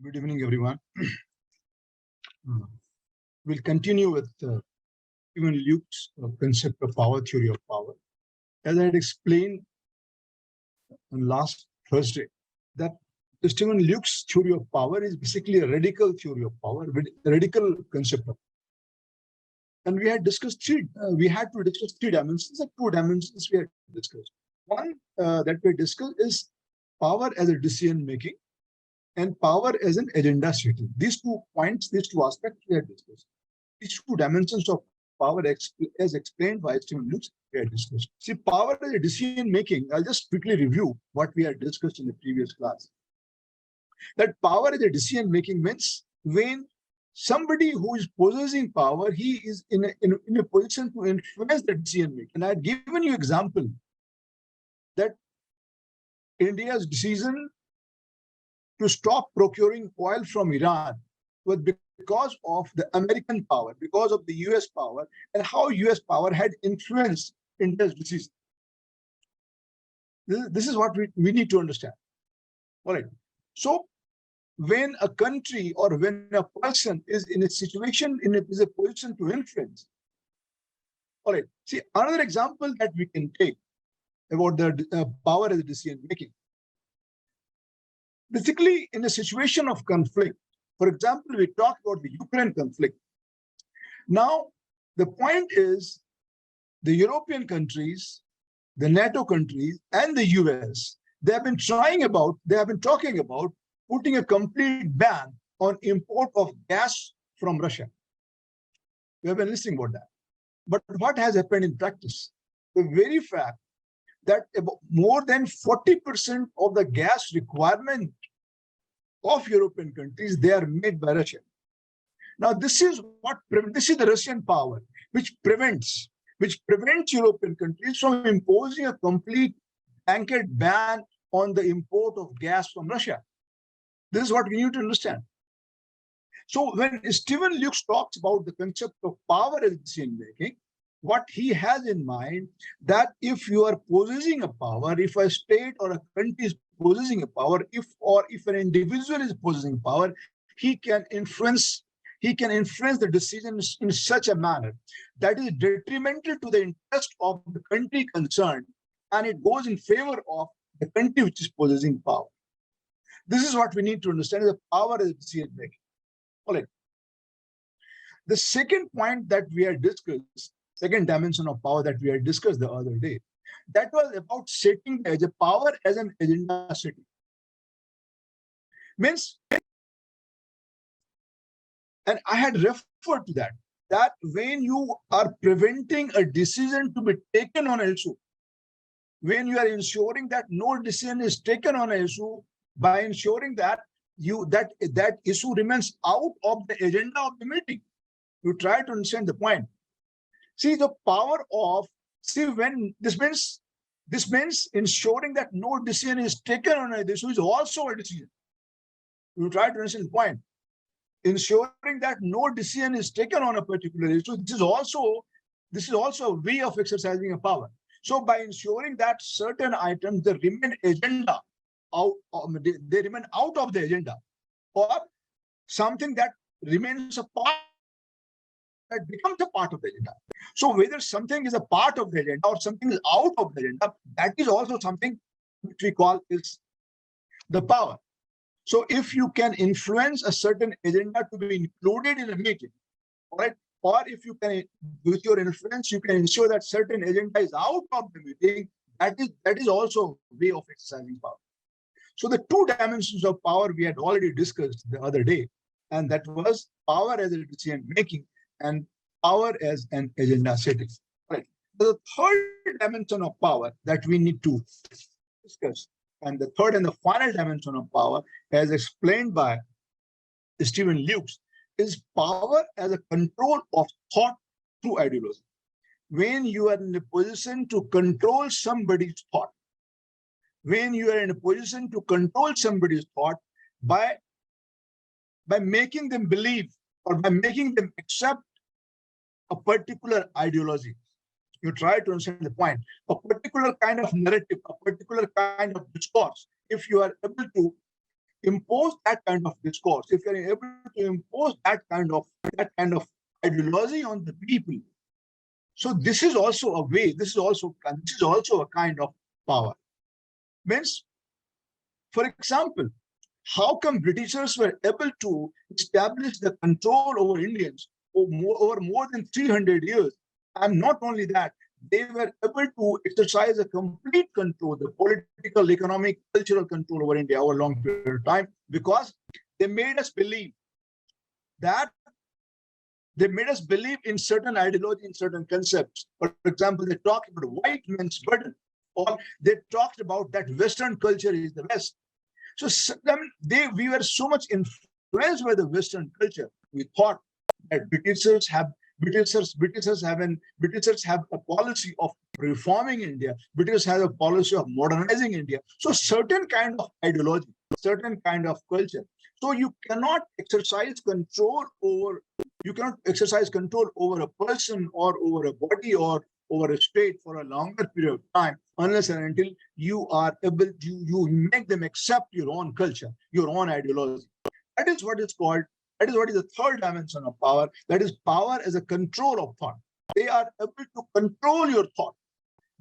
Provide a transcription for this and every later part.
Good evening, everyone. We'll continue with Stephen Luke's concept of power, theory of power. As I had explained on last Thursday, that the Stephen Luke's theory of power is basically a radical theory of power, a radical concept of power. And we had discussed we had to discuss three dimensions, and two dimensions we had discussed. One that we discussed is power as a decision making, and power as an agenda setting. These 2 points, these 2 aspects we had discussed. These 2 dimensions of power as explained by Stephen Luke, we had discussed. See, power as a decision making, I'll just quickly review what we had discussed in the previous class. That power as a decision making means when somebody who is possessing power, he is in a position to influence the decision making. And I had given you example that India's decision to stop procuring oil from Iran was because of the American power, because of the US power, and how US power had influenced India's decision. This is what we need to understand. All right. So when a country or when a person is in a situation, is a position to influence. All right. See, another example that we can take about the power as a decision making. Basically, in a situation of conflict, for example, we talked about the Ukraine conflict. Now, the point is the European countries, the NATO countries, and the US, they have been talking about putting a complete ban on import of gas from Russia. We have been listening about that. But what has happened in practice? The very fact that about more than 40% of the gas requirement of European countries, they are made by Russia. Now, this is the Russian power, which prevents European countries from imposing a complete blanket ban on the import of gas from Russia. This is what we need to understand. So when Stephen Luke talks about the concept of power as decision making, what he has in mind that if you are possessing a power, if a state or a country is possessing a power, if an individual is possessing power, he can influence the decisions in such a manner that is detrimental to the interest of the country concerned, and it goes in favor of the country which is possessing power. This is what we need to understand, the power as decision making. All right. The second point that we had discussed, second dimension of power that we had discussed the other day, that was about setting the power as an agenda setting. Means, and I had referred to that when you are preventing a decision to be taken on an issue, when you are ensuring that no decision is taken on an issue, by ensuring that that issue remains out of the agenda of the meeting. You try to understand the point. See, the power of, when this means ensuring that no decision is taken on an issue is also a decision. You try to understand the point. Ensuring that no decision is taken on a particular issue, this is also a way of exercising a power. So by ensuring that certain items they remain out of the agenda, or something that remains a part that becomes a part of the agenda. So whether something is a part of the agenda or something is out of the agenda, that is also something which we call is the power. So if you can influence a certain agenda to be included in a meeting, all right, or if you can, with your influence, you can ensure that certain agenda is out of the meeting, that is also a way of exercising power. So the 2 dimensions of power we had already discussed the other day, and that was power as a decision making and power as an agenda setting. Right. The third dimension of power that we need to discuss, and the third and the final dimension of power, as explained by Stephen Luke, is power as a control of thought through ideology. When you are in a position to control somebody's thought, when you are in a position to control somebody's thought by making them believe or by making them accept a particular ideology. You try to understand the point. A particular kind of narrative, a particular kind of discourse. If you are able to impose that kind of discourse, if you're able to impose that kind of ideology on the people, so this is also a way, this is also a kind of power. Means, for example, how come Britishers were able to establish the control over Indians over more than 300 years? And not only that, they were able to exercise a complete control, the political, economic, cultural control over India over a long period of time, because they made us believe that in certain ideology, in certain concepts. For example, they talked about white man's burden, or they talked about that Western culture is the West. So we were so much influenced by the Western culture. We thought that Britishers have a policy of reforming India. Britishers have a policy of modernizing India. So certain kind of ideology, certain kind of culture. So you cannot exercise control over a person or over a body or over a state for a longer period of time, unless and until you are able to you make them accept your own culture, your own ideology. That is what is the third dimension of power. That is power as a control of thought. They are able to control your thought.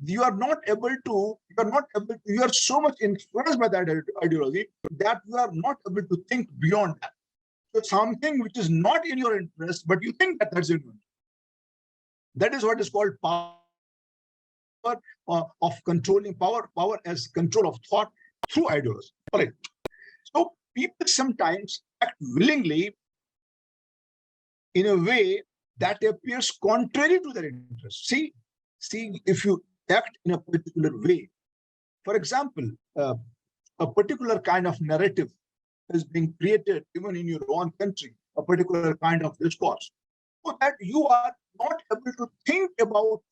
You are so much influenced by that ideology that you are not able to think beyond that. So something which is not in your interest, but you think that that's in your interest. That is what is called power of controlling power as control of thought through ideology. All right. So people sometimes act willingly in a way that appears contrary to their interest. See, if you act in a particular way, for example, a particular kind of narrative is being created even in your own country, a particular kind of discourse, so that you are not able to think about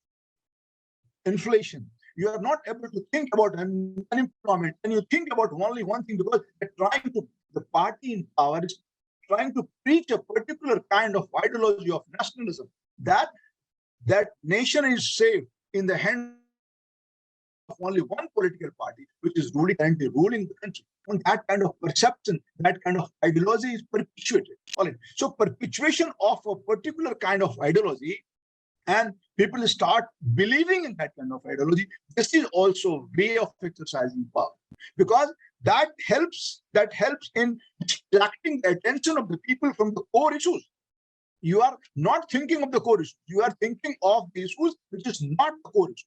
inflation. You are not able to think about unemployment, and you think about only one thing, because the party in power is trying to preach a particular kind of ideology of nationalism, that nation is safe in the hands of only one political party, which is currently ruling the country. And that kind of perception, that kind of ideology is perpetuated. All right. So perpetuation of a particular kind of ideology, and people start believing in that kind of ideology, this is also a way of exercising power, because that helps in distracting the attention of the people from the core issues. You are not thinking of the core issues. You are thinking of the issues which is not the core issue.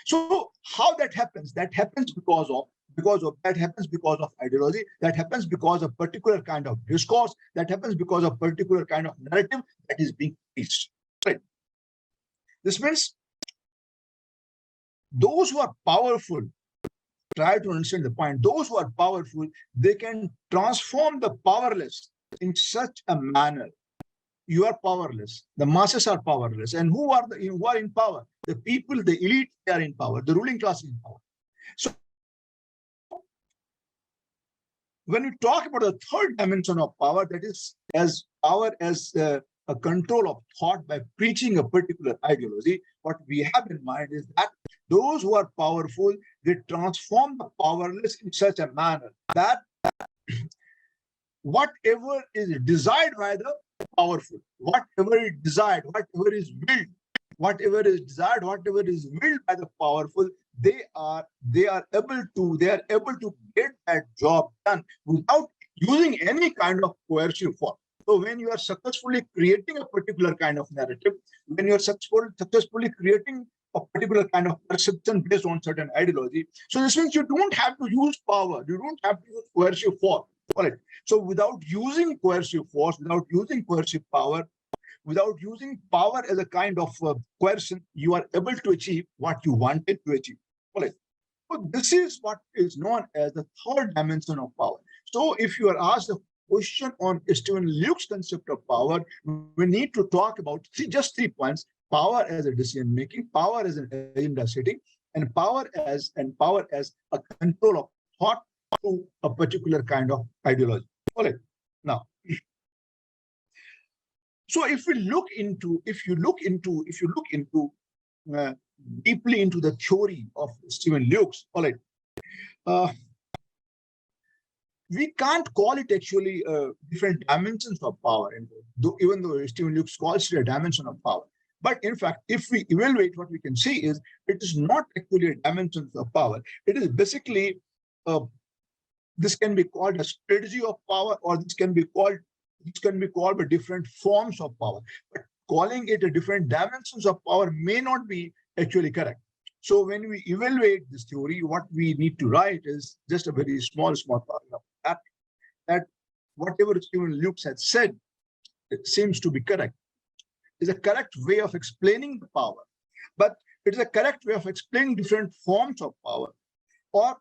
So how that happens? That happens because of ideology. That happens because of particular kind of discourse. That happens because of particular kind of narrative that is being preached. Right. This means those who are powerful, try to understand the point. Those who are powerful, they can transform the powerless in such a manner. You are powerless. The masses are powerless. And who are in power? The people, the elite, they are in power. The ruling class is in power. So when we talk about the third dimension of power, that is as power as a control of thought by preaching a particular ideology, what we have in mind is that those who are powerful, they transform the powerless in such a manner that whatever is desired by the powerful, whatever is desired, whatever is willed by the powerful, they are able to get that job done without using any kind of coercive force. So when you are successfully creating a particular kind of narrative, when you are successfully creating a particular kind of perception based on certain ideology, so this means you don't have to use power, you don't have to use coercive force. All right. So without using coercive force, without using coercive power, without using power as a kind of coercion, you are able to achieve what you wanted to achieve. All right. So this is what is known as the third dimension of power. So if you are asked a question on Stephen Luke's concept of power, we need to talk about just 3 points: power as a decision making, power as an agenda setting, and power as a control of thought to a particular kind of ideology. All right. Now, so if you look into deeply into the theory of Stephen Luke's, all right, we can't call it actually different dimensions of power, even though Stephen Luke calls it a dimension of power. But in fact, if we evaluate, what we can see is it is not actually a dimension of power. It is basically, this can be called a strategy of power, or this can be called by different forms of power. But calling it a different dimensions of power may not be actually correct. So when we evaluate this theory, what we need to write is just a very small paragraph that whatever Stephen Luke has said, it seems to be correct. Is a correct way of explaining the power, but it is a correct way of explaining different forms of power, or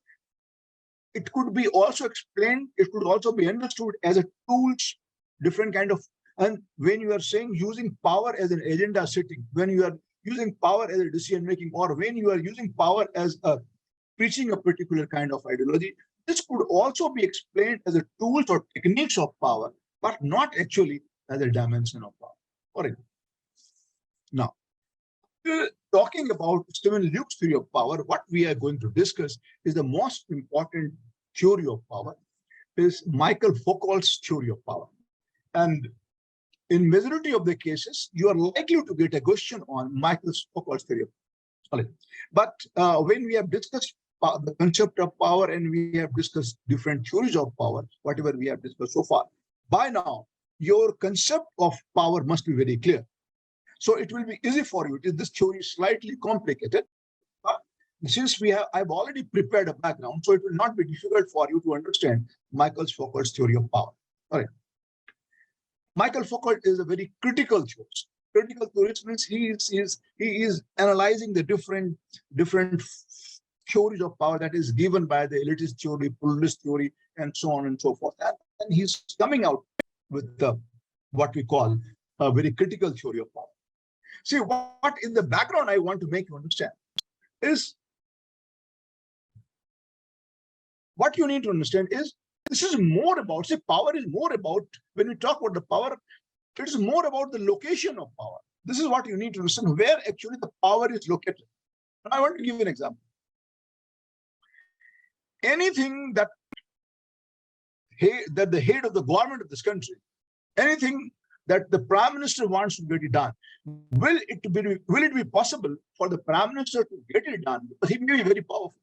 it could be also explained, it could also be understood as a tools, different kind of, and when you are saying using power as an agenda setting, when you are using power as a decision making, or when you are using power as a preaching a particular kind of ideology, this could also be explained as a tools or techniques of power, but not actually as a dimension of power. All right. Now, talking about Stephen Luke's theory of power, what we are going to discuss is the most important theory of power, is Michael Foucault's theory of power. And in majority of the cases, you are likely to get a question on Michael Foucault's theory of power. But when we have discussed the concept of power and we have discussed different theories of power, whatever we have discussed so far, by now, your concept of power must be very clear. So it will be easy for you. This theory is slightly complicated, but since I've already prepared a background, so it will not be difficult for you to understand Michael Foucault's theory of power. All right. Michael Foucault is a very critical theorist. Critical theorist means he is analyzing the different theories of power that is given by the elitist theory, pluralist theory, and so on and so forth. And he's coming out with what we call a very critical theory of power. See, what in the background I want to make you understand is, what you need to understand is, this is more about, say, power is more about, when we talk about the power, it is more about the location of power. This is what you need to understand, where actually the power is located. And I want to give you an example. Anything that the head of the government of this country, anything that the Prime Minister wants to get it done, will it be possible for the Prime Minister to get it done? Because he may be very powerful.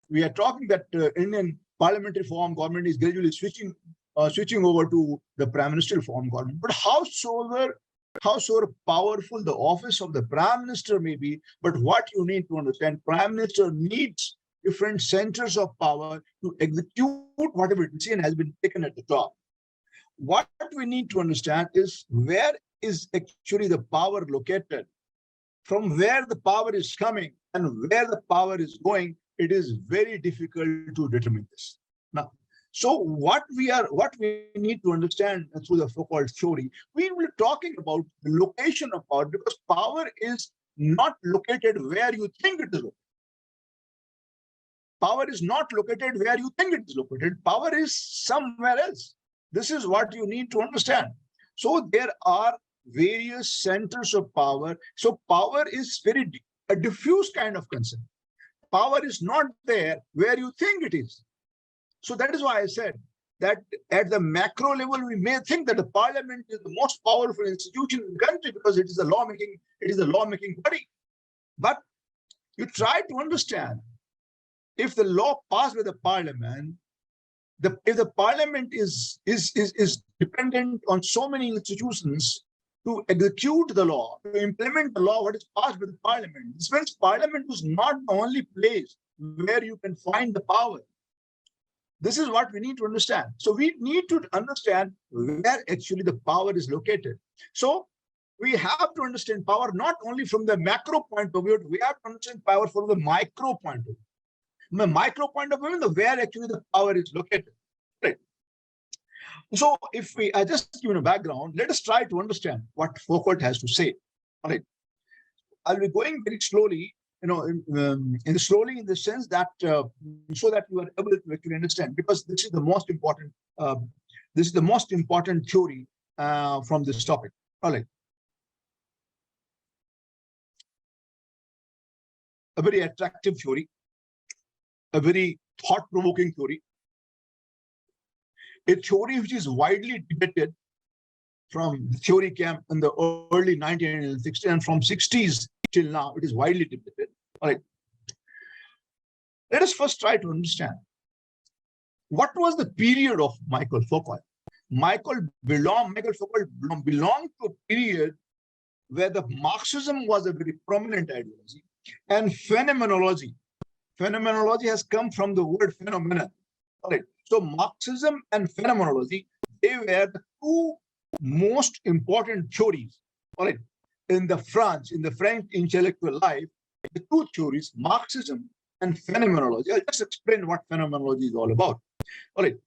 We are talking that Indian parliamentary form government is gradually switching over to the Prime Ministerial form government. But howsoever powerful the office of the Prime Minister may be, but what you need to understand, Prime Minister needs different centers of power to execute whatever decision has been taken at the top. What we need to understand is, where is actually the power located, from where the power is coming and where the power is going. It is very difficult to determine this. Now, so what we need to understand through the Foucault theory, we will be talking about the location of power, because power is not located where you think it is located. Power is not located where you think it is located. Power is somewhere else. This is what you need to understand. So there are various centers of power. So power is a diffuse kind of concept. Power is not there where you think it is. So that is why I said that at the macro level, we may think that the parliament is the most powerful institution in the country because it is a lawmaking body. But you try to understand, if the law passed by the parliament, if the parliament is dependent on so many institutions to execute the law, to implement the law, what is passed by the parliament. This means parliament is not the only place where you can find the power. This is what we need to understand. So we need to understand where actually the power is located. So we have to understand power not only from the macro point of view, we have to understand power from the micro point of view. From the micro point of view, where actually the power is located. Right. So if I just give you a background, let us try to understand what Foucault has to say. All right. I'll be going very slowly, slowly in the sense that so that you are able to actually understand, because this is the most important. This is the most important theory from this topic. All right. A very attractive theory, a very thought-provoking theory. a theory which is widely debated from the theory camp in the early 1960s, and from 60s till now, it is widely debated. All right. Let us first try to understand what was the period of Michael Foucault. Michael Foucault belonged to a period where the Marxism was a very prominent ideology, and phenomenology has come from the word phenomena. All right. So Marxism and phenomenology, they were the two most important theories, all right, in the French intellectual life. The two theories, Marxism and phenomenology. I'll just explain what phenomenology is all about. All right.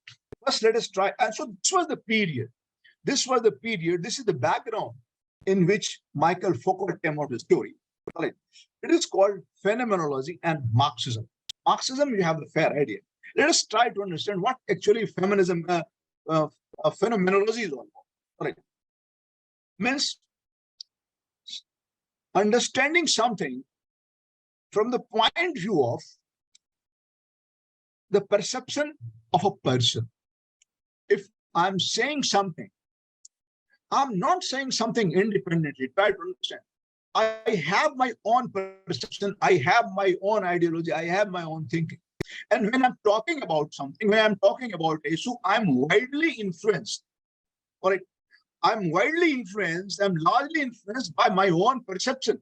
First, let us try. And so this was the period. This is the background in which Michael Foucault came out with his theory. All right. It is called phenomenology and Marxism. Marxism, you have the fair idea. Let us try to understand what actually phenomenology is all about. All right. Means understanding something from the point of view of the perception of a person. If I'm saying something, I'm not saying something independently. Try to understand. I have my own perception, I have my own ideology, I have my own thinking. And when I'm talking about something, when I'm talking about an issue, I'm widely influenced. All right. I'm widely influenced, I'm largely influenced by my own perception.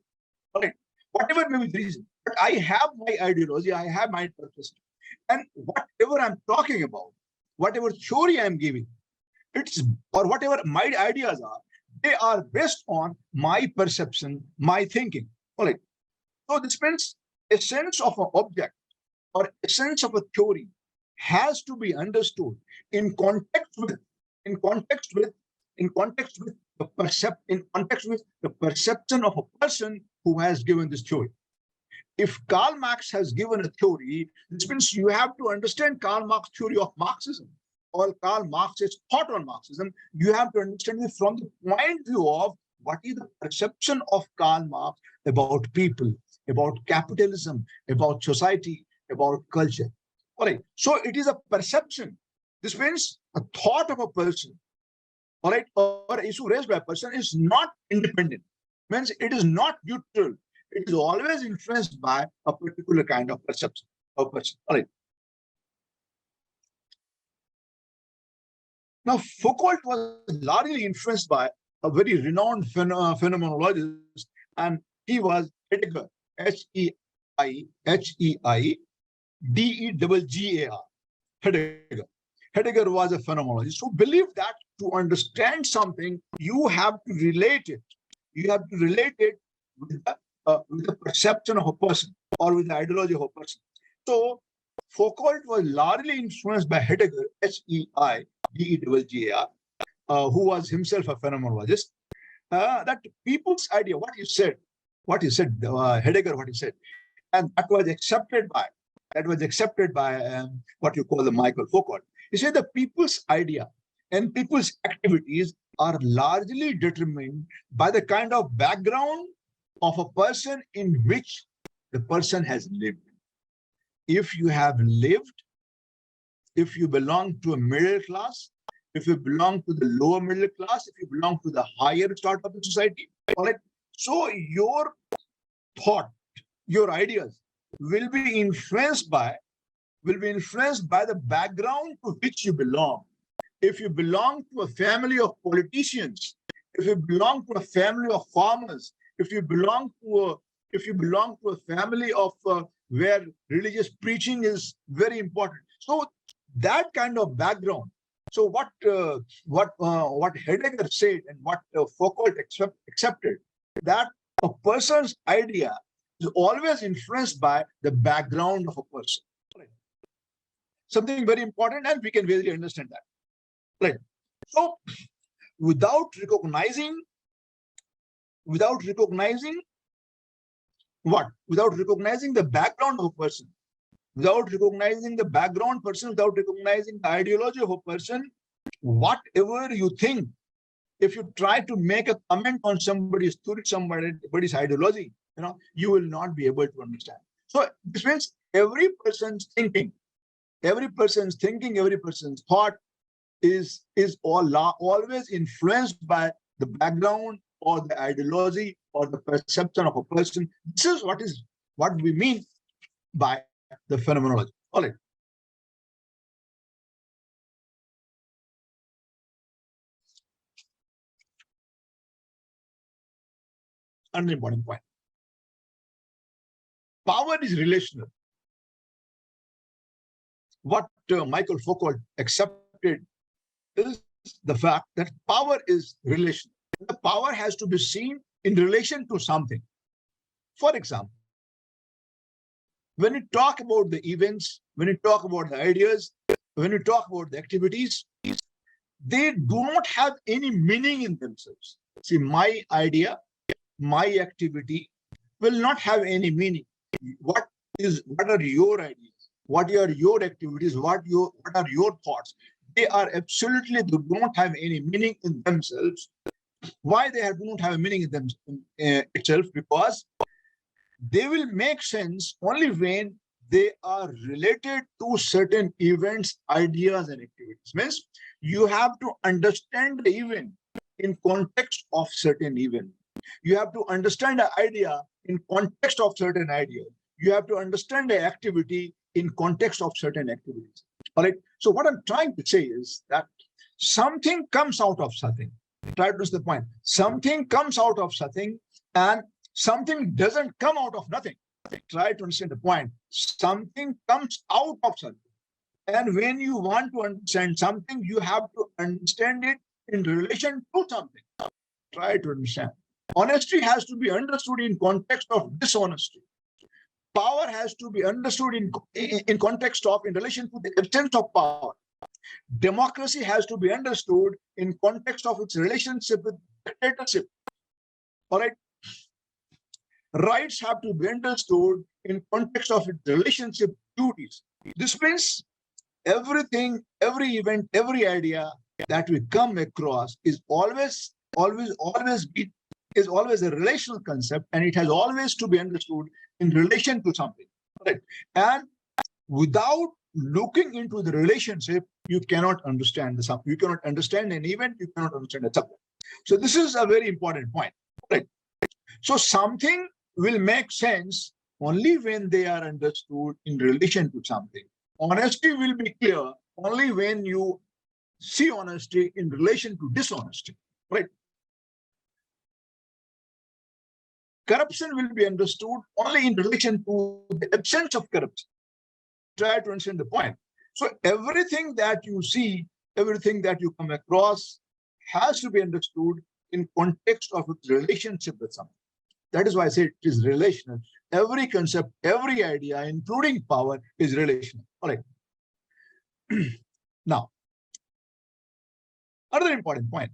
All right. Whatever may be the reason. But I have my ideology, I have my perception. And whatever I'm talking about, whatever theory I'm giving, or whatever my ideas are, they are based on my perception, my thinking. All right. So this means a sense of an object or a sense of a theory has to be understood in context with the perception of a person who has given this theory. If Karl Marx has given a theory, this means you have to understand Karl Marx's theory of Marxism or Karl Marx's thought on Marxism. You have to understand it from the point of view of what is the perception of Karl Marx about people, about capitalism, about society, about culture. All right. So it is a perception. This means a thought of a person, all right, or an issue raised by a person is not independent. Means it is not neutral. It is always influenced by a particular kind of perception of a person. All right. Now, Foucault was largely influenced by a very renowned phenomenologist, and he was Heidegger, H-E-I-D-E-G-G-A-R. Heidegger. Heidegger was a phenomenologist who believed that to understand something, you have to relate it. You have to relate it with the perception of a person or with the ideology of a person. So Foucault was largely influenced by Heidegger, H-E-I-D-E-G-G-A-R, who was himself a phenomenologist. That people's idea, Heidegger, what he said, and that was accepted by what you call the Michael Foucault. He said the people's idea and people's activities are largely determined by the kind of background of a person in which the person has lived. If you have lived, if you belong to a middle class, if you belong to the lower middle class, if you belong to the higher start of the society, all right. So your thought, your ideas will be influenced by the background to which you belong. If you belong to a family of politicians, if you belong to a family of farmers, if you belong to a family of where religious preaching is very important, so that kind of background. So what Heidegger said and what Foucault accepted, that a person's idea is always influenced by the background of a person. Right. Something very important, and we can really understand that. Right. So without recognizing the background of a person, without recognizing the ideology of a person, whatever you think, if you try to make a comment on somebody's theory, somebody's ideology, you will not be able to understand. So this means every person's thinking, every person's thought always influenced by the background or the ideology or the perception of a person. This is what we mean by the phenomenology. All right. Another important point. Power is relational. What Michael Foucault accepted is the fact that power is relational. The power has to be seen in relation to something. For example, when you talk about the events, when you talk about the ideas, when you talk about the activities, they do not have any meaning in themselves. See, my idea, my activity will not have any meaning. What are your ideas? What are your activities? What are your thoughts? They are absolutely do not have any meaning in themselves. Why they do not have a meaning in them itself? Because they will make sense only when they are related to certain events, ideas, and activities. Means you have to understand the event in context of certain event. You have to understand the idea in context of certain idea. You have to understand the activity in context of certain activities. All right. So what I'm trying to say is that something comes out of something. Try to understand the point. Something comes out of something, and something doesn't come out of nothing. Try to understand the point. Something comes out of something. And when you want to understand something, you have to understand it in relation to something. Try to understand. Honesty has to be understood in context of dishonesty. Power has to be understood in context of, in relation to the absence of power. Democracy has to be understood in context of its relationship with dictatorship. All right. Rights have to be understood in context of its relationship duties. This means everything, every event, every idea that we come across is always a relational concept, and it has always to be understood in relation to something. Right? And without looking into the relationship, you cannot understand the subject. You cannot understand an event, you cannot understand a subject. So this is a very important point. Right? So something will make sense only when they are understood in relation to something. Honesty will be clear only when you see honesty in relation to dishonesty. Right? Corruption will be understood only in relation to the absence of corruption. Try to understand the point. So everything that you see, everything that you come across has to be understood in context of its relationship with something. That is why I say it is relational. Every concept, every idea, including power, is relational. All right. Now, another important point.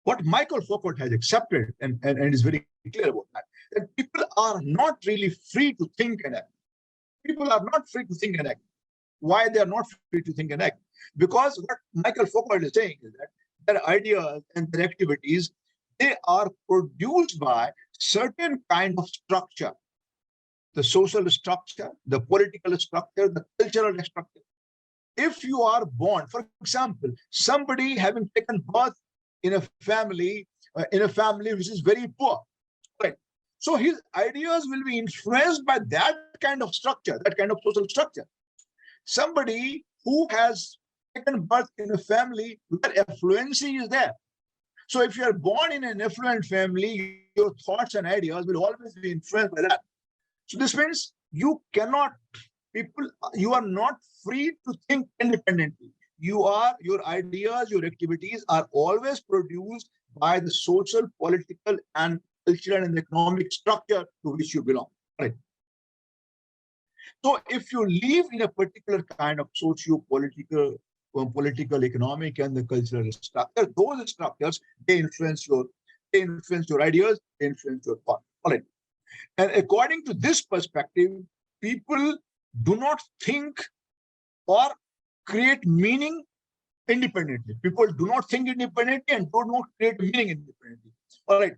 What Michael Foucault has accepted and is very clear about that people are not really free to think and act. People are not free to think and act. Why they are not free to think and act? Because what Michael Foucault is saying is that their ideas and their activities, they are produced by certain kind of structure. The social structure, the political structure, the cultural structure. If you are born, for example, somebody having taken birth in a family which is very poor, right? So his ideas will be influenced by that kind of structure, that kind of social structure. Somebody who has taken birth in a family where affluency is there. So if you are born in an affluent family, your thoughts and ideas will always be influenced by that. So this means you are not free to think independently. Your ideas, your activities are always produced by the social, political, and cultural and economic structure to which you belong. Right. So if you live in a particular kind of socio-political, economic, and the cultural structure, those structures, they influence your ideas, they influence your thought. All right. And according to this perspective, people do not think or create meaning independently. People do not think independently and do not create meaning independently. All right.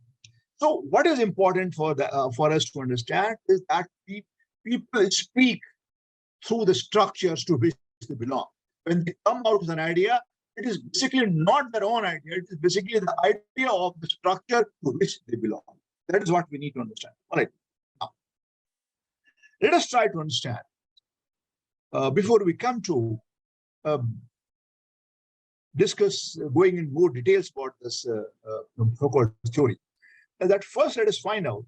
So what is important for us to understand is that people speak through the structures to which they belong. When they come out with an idea, it is basically not their own idea. It is basically the idea of the structure to which they belong. That is what we need to understand. All right. Now, let us try to understand before we come to discuss going in more details about this so-called theory. That first, let us find out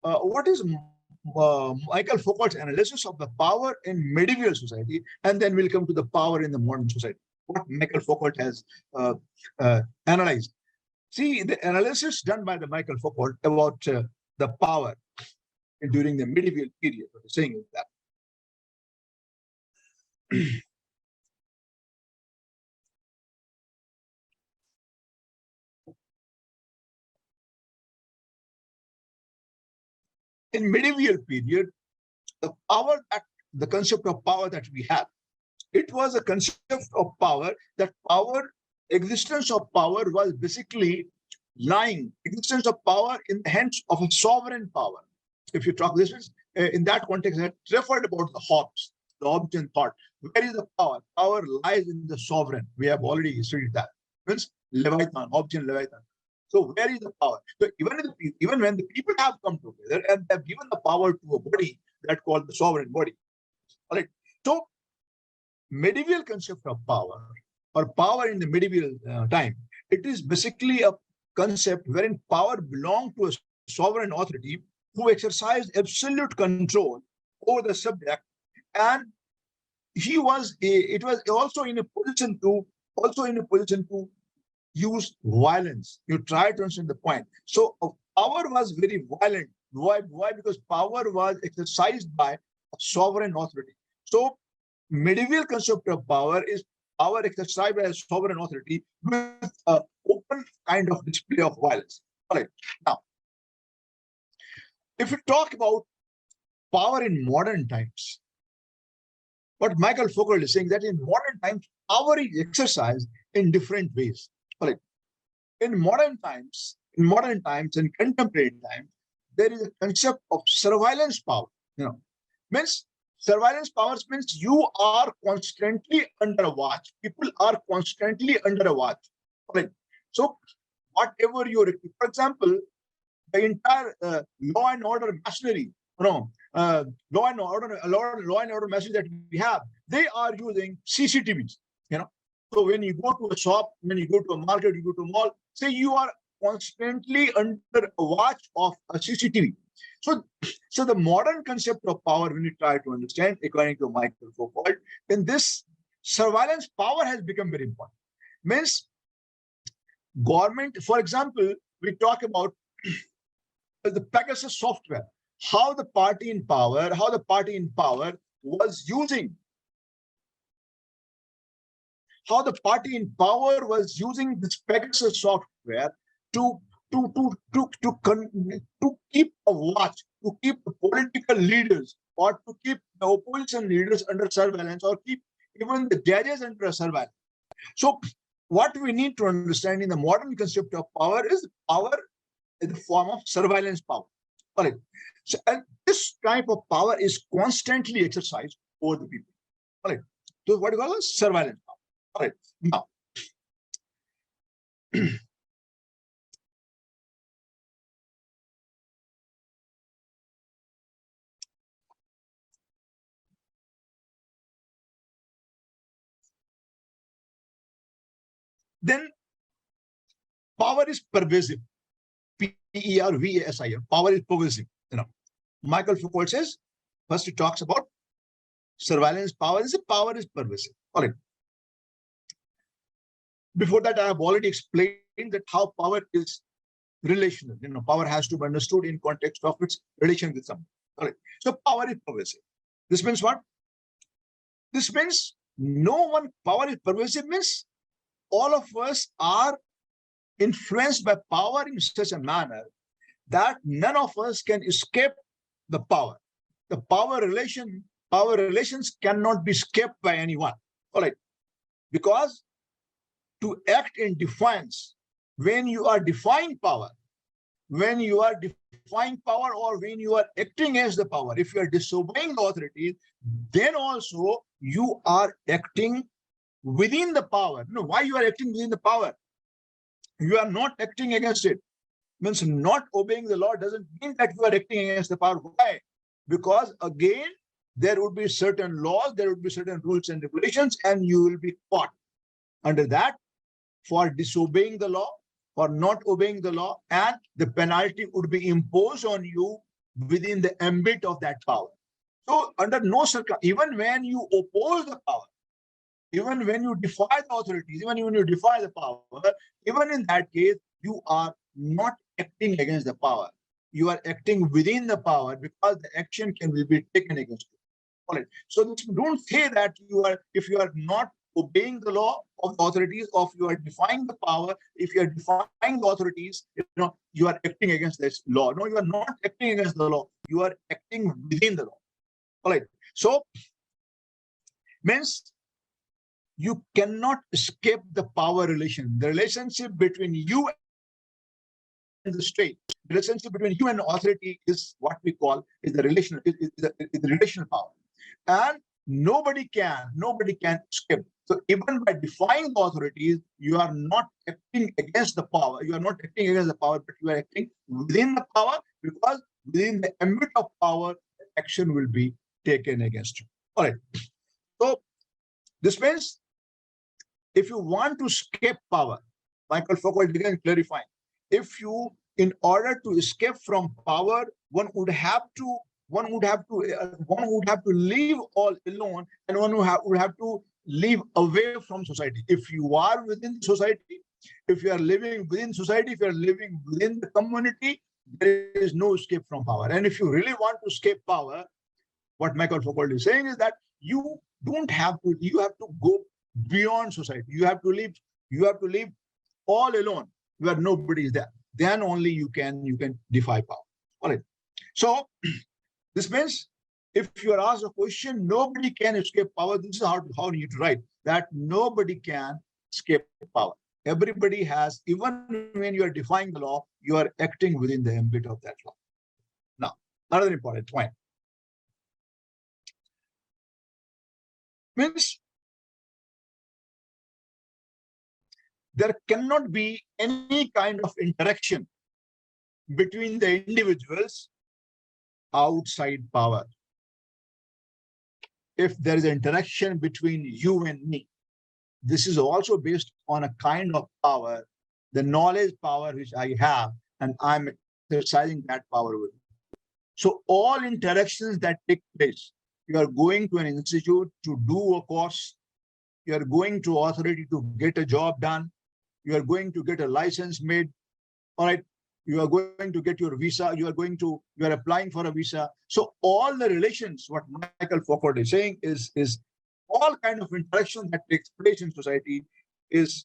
what is Michael Foucault's analysis of the power in medieval society, and then we'll come to the power in the modern society. What Michael Foucault has analyzed. See, the analysis done by the Michael Foucault about the power during the medieval period, what he's saying is that in medieval period, the concept of power that we have, it was a concept of power, that existence of power was basically lying, existence of power in the hands of a sovereign power. If you talk this, in that context, I referred about the Hobbes and thought. Where is the power? Power lies in the sovereign. We have already studied that. Means Leviathan, Hobbes and Leviathan. So where is the power? So even when the people have come together and have given the power to a body that called the sovereign body. All right. So medieval concept of power, or power in the medieval time, it is basically a concept wherein power belonged to a sovereign authority who exercised absolute control over the subject, and it was also in a position to use violence. You try to understand the point. So power was very violent. Why? Because power was exercised by a sovereign authority. So medieval concept of power is power exercised by a sovereign authority with an open kind of display of violence. All right. Now, if we talk about power in modern times, what Michael Foucault is saying that in modern times, power is exercised in different ways. All right. In modern times, in contemporary times, there is a concept of surveillance power. Means surveillance powers means you are constantly under a watch. People are constantly under a watch. All right. So whatever for example, the entire law and order machinery, law and order machinery that we have, they are using CCTVs. So when you go to a shop, when you go to a market, you go to a mall, say you are constantly under a watch of a CCTV. So the modern concept of power, when you try to understand, according to Michael Foucault, then this surveillance power has become very important. Means government, for example, we talk about the Pegasus software, how the party in power was using this Pegasus software to keep a watch, to keep the political leaders, or to keep the opposition leaders under surveillance, or keep even the judges under surveillance. So what we need to understand in the modern concept of power is power in the form of surveillance power. All right. So, and this type of power is constantly exercised over the people. All right. So what do you call it? Surveillance power. All right. Now, then power is pervasive. Pervasive. Power is pervasive. Michael Foucault says, first he talks about surveillance power. Power is pervasive. All right. Before that, I have already explained that how power is relational. Power has to be understood in context of its relation with someone. All right. So power is pervasive. This means what? This means power is pervasive means all of us are influenced by power in such a manner that none of us can escape the power. The power relations cannot be escaped by anyone. All right. Because to act in defiance, when you are defying power, when you are defying power or when you are acting against the power. If you are disobeying the authorities, then also you are acting within the power. No, why you are acting within the power? You are not acting against it. Means not obeying the law doesn't mean that you are acting against the power. Why? Because again, there would be certain laws, there would be certain rules and regulations, and you will be caught under that for disobeying the law, for not obeying the law, and the penalty would be imposed on you within the ambit of that power. So under no circumstance, even when you oppose the power, even when you defy the authorities, even when you defy the power, even in that case, you are not acting against the power. You are acting within the power because the action can be taken against you. All right. So don't say that you are, if you are not obeying the law of the authorities, or if you are defying the power, if you are defying the authorities, you are acting against this law. No, you are not acting against the law. You are acting within the law. All right. So means you cannot escape the power relation. The relationship between you and the state, the relationship between you and the authority is what we call is the relational, is the relational power. And nobody can escape. So even by defying the authorities, you are not acting against the power. You are not acting against the power, but you are acting within the power, because within the ambit of power, action will be taken against you. All right. So this means if you want to escape power, Michael Foucault began clarifying, if you, in order to escape from power, one would have to live all alone, and one would have to live away from society. If you are within society, if you are living within society, if you are living within the community, there is no escape from power. And if you really want to escape power, what Michael Foucault is saying is that you have to go beyond society. You have to live all alone where nobody is there. Then only you can defy power. All right. So this means if you are asked a question, nobody can escape power. This is how you need to write that nobody can escape power. Everybody has, even when you are defying the law, you are acting within the ambit of that law. Now, another important point means there cannot be any kind of interaction between the individuals outside power. If there is an interaction between you and me, this is also based on a kind of power, the knowledge power which I have, and I'm exercising that power with me. So all interactions that take place, you are going to an institute to do a course, you are going to authority to get a job done, you are going to get a license made, all right, you are going to get your visa, you are applying for a visa. So all the relations, what Michael Foucault is saying is all kind of interaction that takes place in society is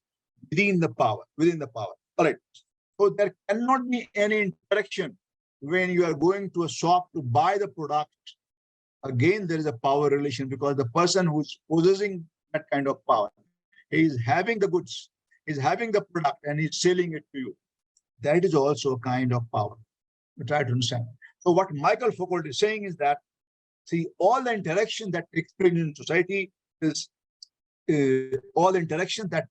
within the power. All right. So there cannot be any interaction when you are going to a shop to buy the product. Again, there is a power relation, because the person who's possessing that kind of power, he is having the goods, is having the product, and he's selling it to you. That is also a kind of power. We try to understand. So what Michael Foucault is saying is that, see, all the interaction that takes place in society is all the interaction that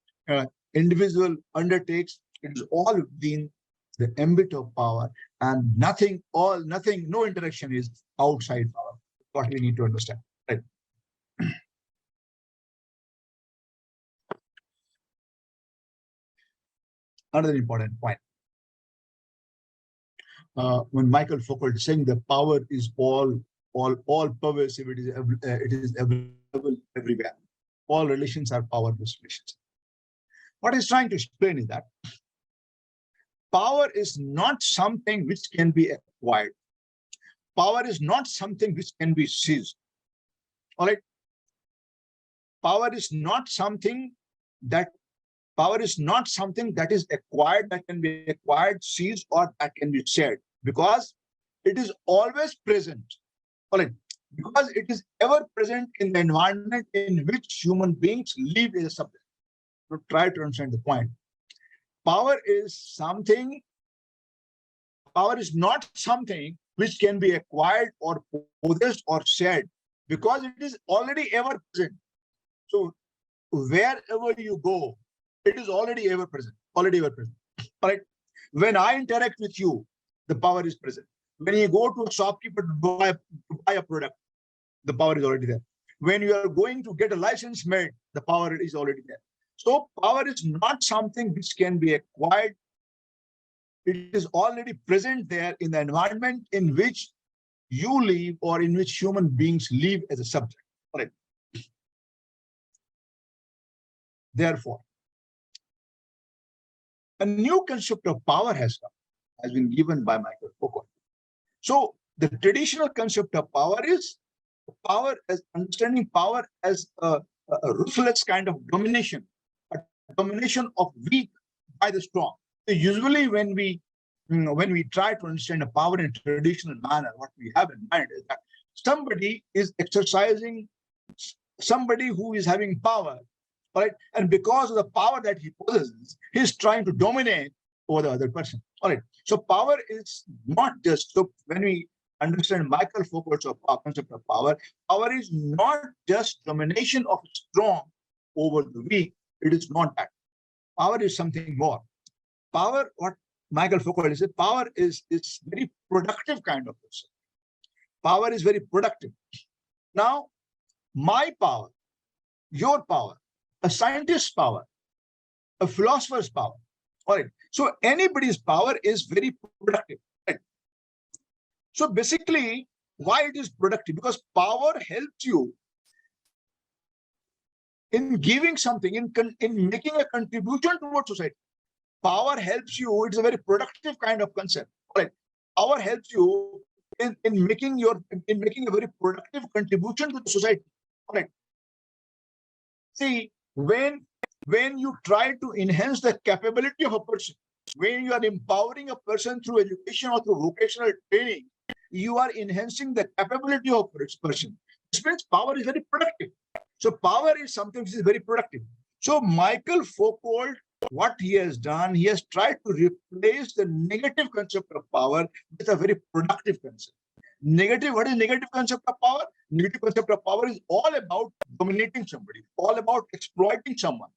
individual undertakes. It is all within the ambit of power, and no interaction is outside power. What we need to understand, right? Another important point. When Michael Foucault is saying the power is all pervasive, it is available everywhere. All relations are power-based relations. What he's trying to explain is that power is not something which can be acquired. Power is not something which can be seized. All right. Power is not something that is acquired, that can be acquired, seized, or that can be shared, because it is always present. All right. Because it is ever present in the environment in which human beings live as a subject. So try to understand the point. Power is something power is not something which can be acquired or possessed or shared, because it is already ever present. So wherever you go, it is already ever present, All right. When I interact with you, the power is present. When you go to a shopkeeper to buy a product, the power is already there. When you are going to get a license made, the power is already there. So power is not something which can be acquired. It is already present there in the environment in which you live or in which human beings live as a subject. Right. Therefore, a new concept of power has been given by Michael Foucault. So the traditional concept of power is power as understanding power as a ruthless kind of domination, a domination of weak by the strong. So usually when we try to understand a power in a traditional manner, what we have in mind is that somebody is exercising, somebody who is having power, right? And because of the power that he possesses, he's trying to dominate over the other person. All right. So power is not just, so when we understand Michael Foucault's concept of power, power is not just domination of strong over the weak. It is not that. Power is something more. Power, what Michael Foucault said, power is very productive kind of person. Power is very productive. Now, my power, your power, a scientist's power, a philosopher's power. All right. So anybody's power is very productive. Right? So basically, why it is productive? Because power helps you in giving something, in making a contribution towards society. Power helps you. It's a very productive kind of concept. All right. Power helps you in making a very productive contribution to the society. All right. See, when you try to enhance the capability of a person, when you are empowering a person through education or through vocational training, you are enhancing the capability of a person. This means power is very productive. So power is something which is very productive. So Michael Foucault, what he has done, he has tried to replace the negative concept of power with a very productive concept. What is negative concept of power? Negative concept of power is all about dominating somebody, all about exploiting someone,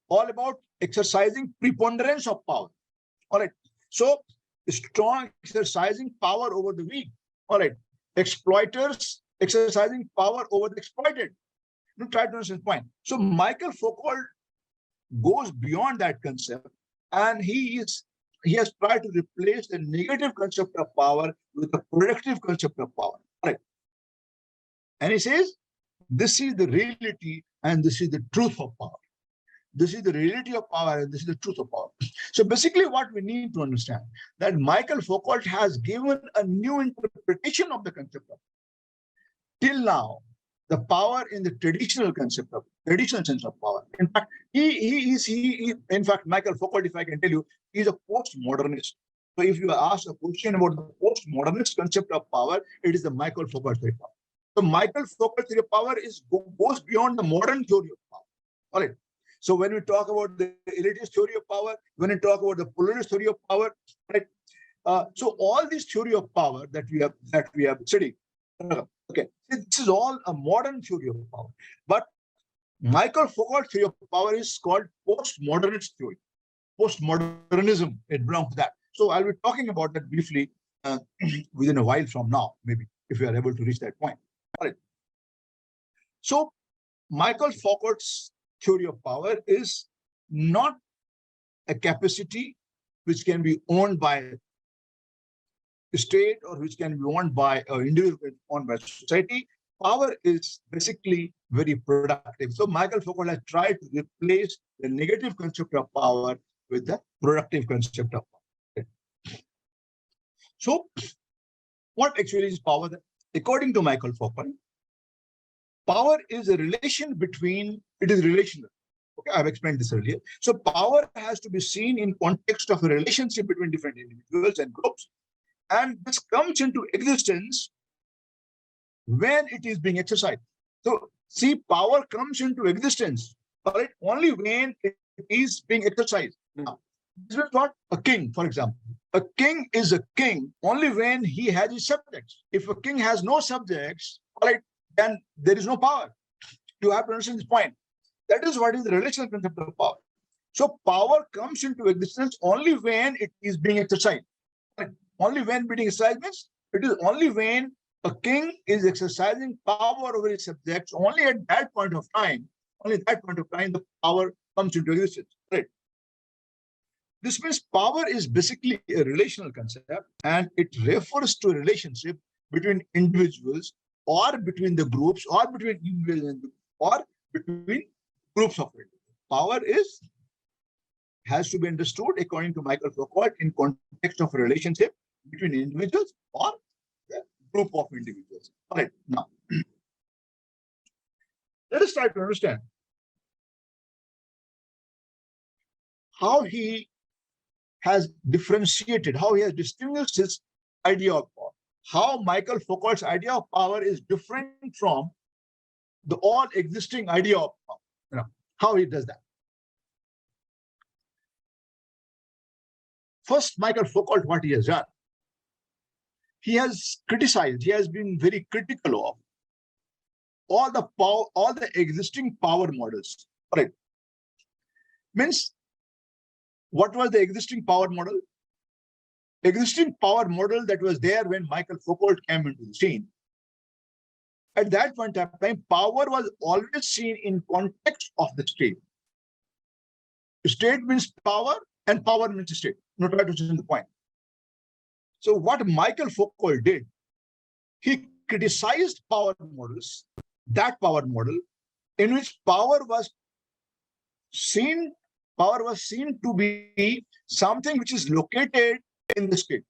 all about exercising preponderance of power. All right. So strong exercising power over the weak. All right. Exploiters exercising power over the exploited. You try to understand this point. So Michael Foucault goes beyond that concept, and he has tried to replace the negative concept of power with the productive concept of power. Right. And he says, this is the reality and this is the truth of power. This is the reality of power and this is the truth of power. So basically what we need to understand that Michael Foucault has given a new interpretation of the concept of power. Till now, the power in the traditional sense of power. In fact, in fact, Michael Foucault, if I can tell you, is a postmodernist. So if you ask a question about the postmodernist concept of power, it is the Michael Foucault theory of power. So Michael Foucault theory of power goes beyond the modern theory of power. All right. So when we talk about the elitist theory of power, when we talk about the pluralist theory of power, right? So all these theory of power that we have studied, okay, this is all a modern theory of power. But Michael Foucault theory of power is called postmodernist theory. Postmodernism, it belongs to that. So I'll be talking about that briefly within a while from now, maybe, if we are able to reach that point. All right. So Michael Foucault's theory of power is not a capacity which can be owned by the state or which can be owned by an individual, owned by society. Power is basically very productive. So Michael Foucault has tried to replace the negative concept of power with the productive concept of power. So what actually is power? According to Michael Foucault, power is a relation between, it is relational. Okay, I've explained this earlier. So power has to be seen in context of a relationship between different individuals and groups. And this comes into existence when it is being exercised. So see, power comes into existence, right, only when it is being exercised. Now, this is what a king, for example. a king is a king only when he has his subjects. If a king has no subjects, all right, then there is no power. You have to understand this point. That is what is the relational concept of power. So power comes into existence only when it is being exercised. Right? Only when being exercised means it is only when a king is exercising power over his subjects. Only at that point of time, only at that point of time, the power comes into existence. Right? This means power is basically a relational concept, and it refers to a relationship between individuals or between the groups or between individuals or between groups of it. Power has to be understood according to Michael Foucault in context of a relationship between individuals or the group of individuals. All right, now let us try to understand how he has differentiated, how he has distinguished his idea of power. How Michael Foucault's idea of power is different from the all existing idea of power. How he does that. First, Michael Foucault, what he has done, he has criticized, he has been very critical of all the power, all the existing power models. Right? Means, what was the existing power model? Existing power model that was there when Michael Foucault came into the scene. At that point of time, power was always seen in context of the state. State means power, and power means state. Not try to understand the point. So what Michael Foucault did, he criticized power models, that power model in which power was seen to be something which is located in the state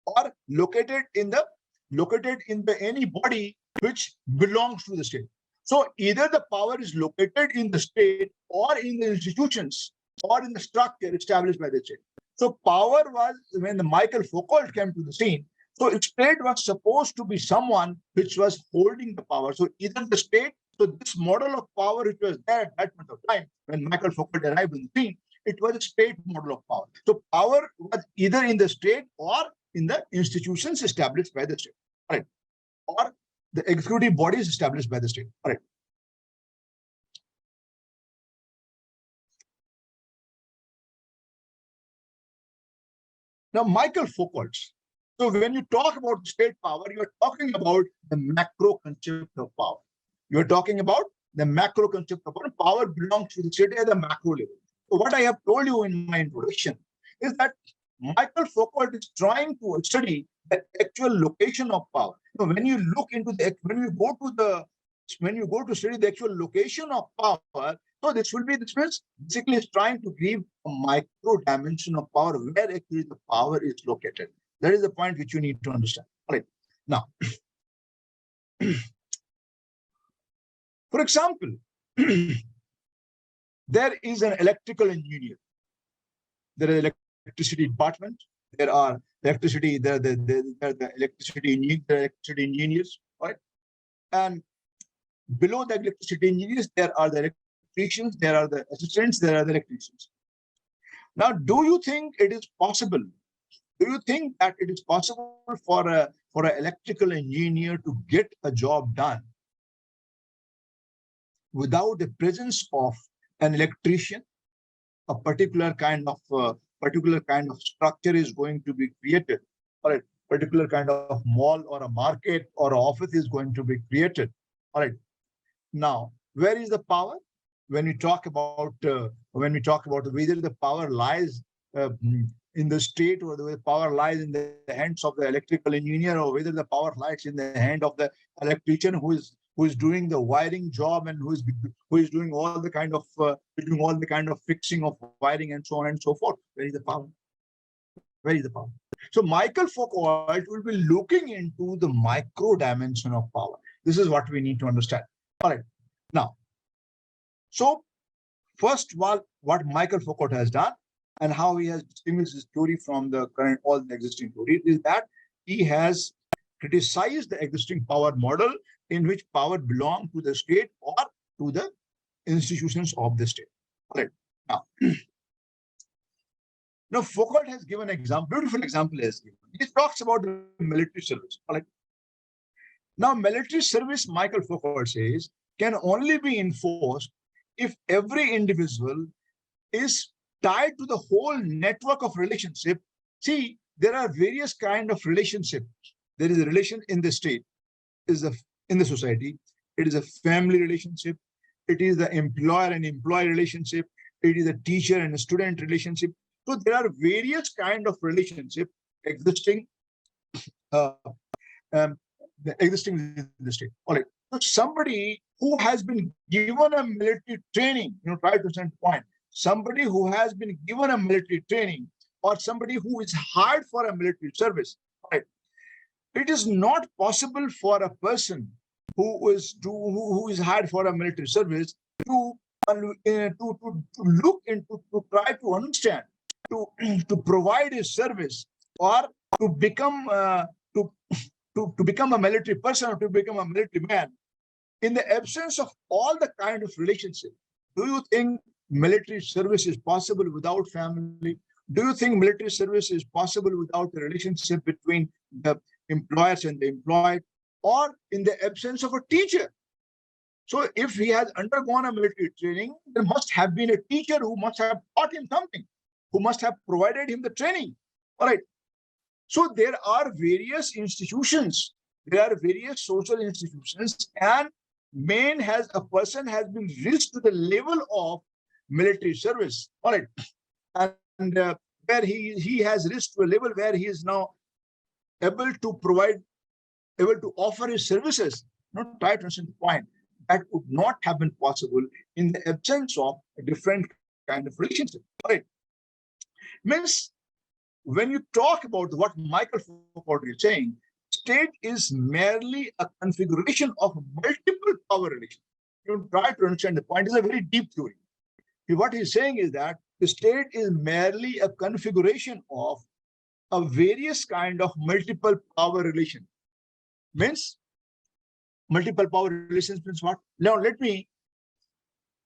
or located in the any body which belongs to the state. So either the power is located in the state or in the institutions or in the structure established by the state. So power was, when the Michael Foucault came to the scene, so state was supposed to be someone which was holding the power. So either the state, so this model of power which was there at that point of time, when Michael Foucault arrived on the scene, it was a state model of power. So power was either in the state or in the institutions established by the state, right? Or the executive bodies established by the state, right? Now, Michael Foucault. So when you talk about state power, you're talking about the macro concept of power. You're talking about the macro concept of power. Power belongs to the state at the macro level. So what I have told you in my introduction is that Michael Foucault is trying to study the actual location of power. So when you look into the, when you go to study the actual location of power, so this means basically is trying to give a micro dimension of power where actually the power is located. That is the point which you need to understand. All right. Now, for example, there is an electrical engineer. There is electricity department. There are electricity. There are the electricity engineers, right? And below the electricity engineers, there are the electricians. There are the assistants. There are the electricians. Now, do you think it is possible? Do you think that it is possible for an electrical engineer to get a job done without the presence of an electrician? A particular kind of structure is going to be created, or a particular kind of mall or a market or an office is going to be created. All right. Now, where is the power? When we talk about whether the power lies in the state or the power lies in the hands of the electrical engineer, or whether the power lies in the hand of the electrician who is doing the wiring job and who is doing all the kind of fixing of wiring and so on and so forth. Where is the power? Where is the power? So Michael Foucault will be looking into the micro dimension of power. This is what we need to understand. All right. Now, so first, what Michael Foucault has done and how he has distinguished his theory from the current all the existing theories is that he has criticized the existing power model in which power belongs to the state or to the institutions of the state. All right. Now, Now, Foucault has given an example, beautiful example he has given. He talks about the military service. Now, military service, Michael Foucault says, can only be enforced if every individual is tied to the whole network of relationship. See, there are various kind of relationships. There is a relation in the state, in the society. It is a family relationship. It is the employer and employee relationship. It is a teacher and a student relationship. So there are various kind of relationship existing, existing in the state. All right. So somebody who has been given a military training, try to understand the point. Somebody who has been given a military training, or somebody who is hired for a military service, right? It is not possible for a person who is hired for a military service to look into, to try to understand, to provide a service, or to become to become a military person, or to become a military man, in the absence of all the kind of relationship. Do you think military service is possible without family? Do you think military service is possible without the relationship between the employers and the employed, or in the absence of a teacher? So if he has undergone a military training, there must have been a teacher who must have taught him something, who must have provided him the training. All right. So there are various institutions, there are various social institutions, and a person has been reached to the level of military service. All right. And where he has reached to a level where he is now able to offer his services. Not try to understand the point. That would not have been possible in the absence of a different kind of relationship. All right. Means, when you talk about what Michael Foucault is saying, state is merely a configuration of multiple power relations. You try to understand the point. It's a very deep theory. What he's saying is that the state is merely a configuration of a various kind of multiple power relation. Means, multiple power relations means what? Now, let me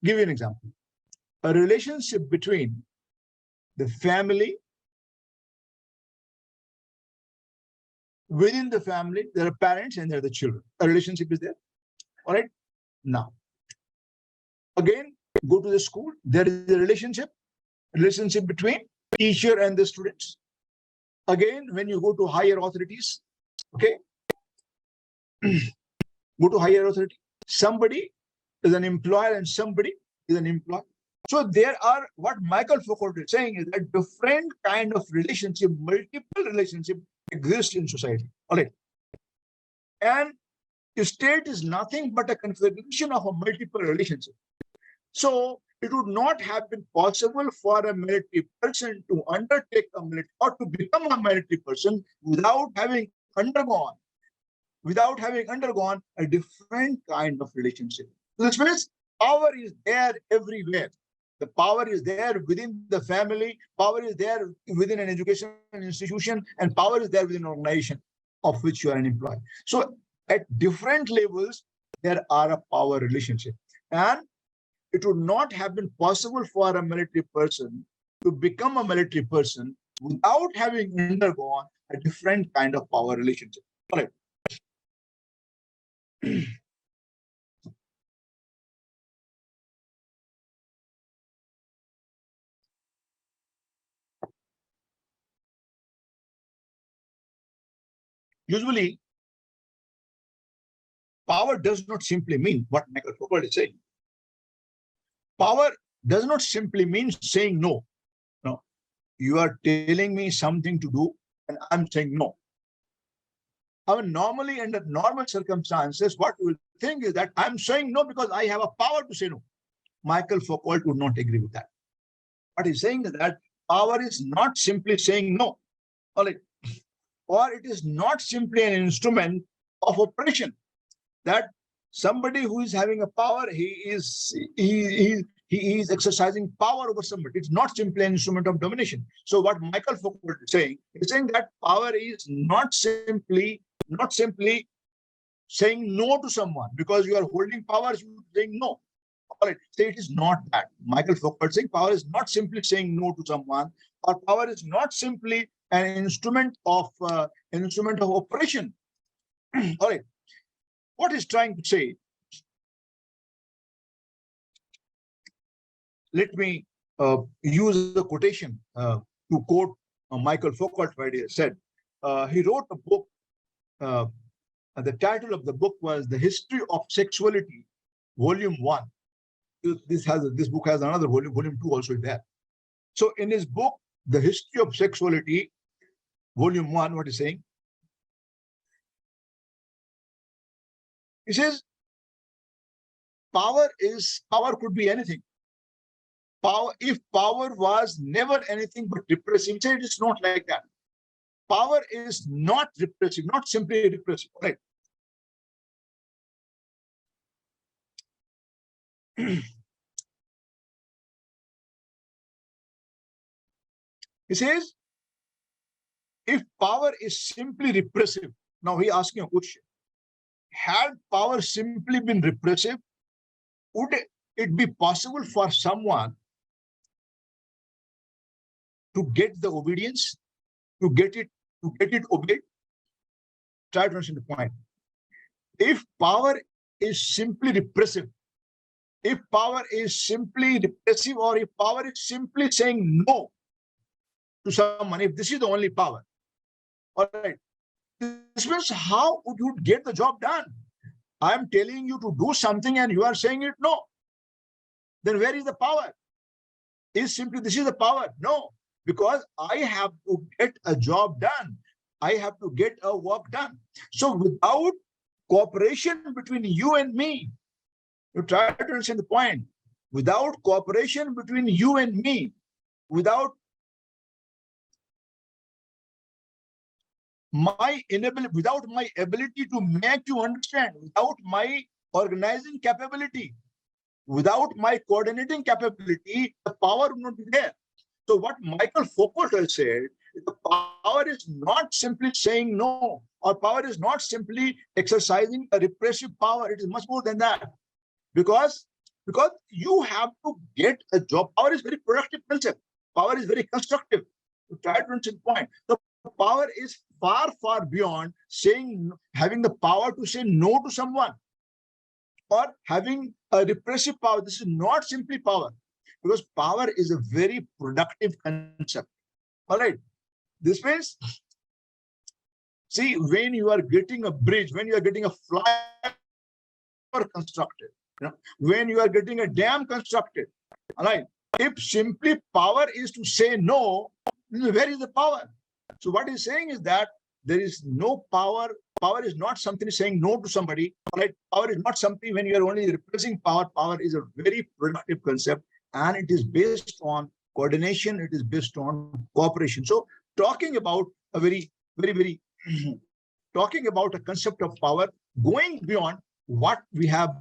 give you an example. A relationship between the family. Within the family, there are parents and there are the children. A relationship is there. All right. Now, again, go to the school. There is a relationship between teacher and the students. Again, when you go to higher authorities, okay, go to higher authority. Somebody is an employer and somebody is an employee. So there are, what Michael Foucault is saying is that different kind of relationship, multiple relationship exist in society. All right. And the state is nothing but a configuration of a multiple relationship. So it would not have been possible for a military person to undertake a military or to become a military person without having undergone a different kind of relationship. So this means power is there everywhere. The power is there within the family, power is there within an education institution, and power is there within an organization of which you are an employee. So at different levels, there are a power relationship. And it would not have been possible for a military person to become a military person without having undergone a different kind of power relationship. All right. Usually, power does not simply mean what Michael Foucault is saying. Power does not simply mean saying no. No, you are telling me something to do, and I'm saying no. I mean, normally under normal circumstances, what we will think is that I'm saying no because I have a power to say no. Michael Foucault would not agree with that. What he's saying is that power is not simply saying no, or it is not simply an instrument of oppression. That somebody who is having a power, he is exercising power over somebody. It's not simply an instrument of domination. So what Michael Foucault is saying that power is not simply saying no to someone because you are holding power. You are saying no. All right, say it is not that. Michael Foucault saying power is not simply saying no to someone, or power is not simply an instrument of operation. All right, what he's trying to say. Let me use a quotation to quote Michael Foucault, right here said. He wrote a book. The title of the book was The History of Sexuality, Volume 1. This book has another volume, Volume 2 also there. So in his book, The History of Sexuality, Volume 1, what he's saying? He says, power could be anything. If power was never anything but repressive, say it is not like that. Power is not repressive, not simply repressive, right? He says, if power is simply repressive, now he asking a question. Had power simply been repressive, would it be possible for someone to get the obedience, to get it obeyed? Try to understand the point. If power is simply repressive, if power is simply repressive, or if power is simply saying no to someone, if this is the only power, all right, this means how would you get the job done? I'm telling you to do something and you are saying it no. Then where is the power? Is simply this is the power? No, because I have to get a job done. I have to get a work done. So without cooperation between you and me, you try to understand the point. Without cooperation between you and me, without my ability to make you understand, without my organizing capability, without my coordinating capability, the power would not be there. So what Michael Foucault has said, the power is not simply saying no, or power is not simply exercising a repressive power. It is much more than that. Because you have to get a job. Power is very productive concept. Power is very constructive. To try to understand the point. The power is far, far beyond having the power to say no to someone, or having a repressive power. This is not simply power, because power is a very productive concept. All right. This means, see, when you are getting a bridge, when you are getting a flyover constructed, when you are getting a dam constructed, all right, if simply power is to say no, where is the power? So what he's saying is that there is no power. Power is not something saying no to somebody. Right? Power is not something when you are only repressing power. Power is a very productive concept, and it is based on coordination. It is based on cooperation. So talking about a talking about a concept of power going beyond what we have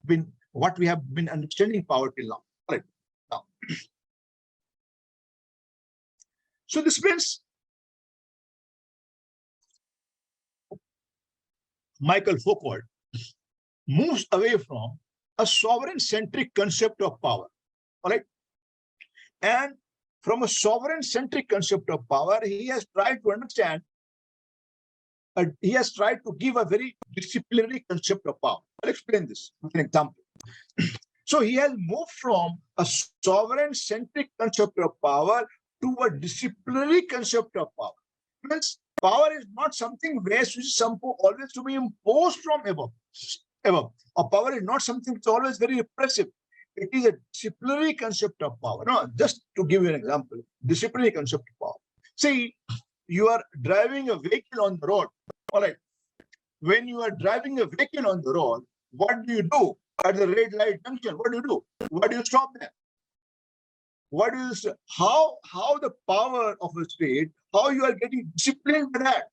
been understanding power till now. Right? Now, so this means Michael Foucault moves away from a sovereign-centric concept of power, all right? And from a sovereign-centric concept of power, he has tried to understand, he has tried to give a very disciplinary concept of power. I'll explain this with an example. So he has moved from a sovereign-centric concept of power to a disciplinary concept of power. Means power is not something which is always to be imposed from above. A power is not something that's always very repressive. It is a disciplinary concept of power. No, just to give you an example, disciplinary concept of power. See, you are driving a vehicle on the road. All right. When you are driving a vehicle on the road, what do you do at the red light junction? What do you do? Why do you stop there? What is how the power of a state, how you are getting disciplined by that?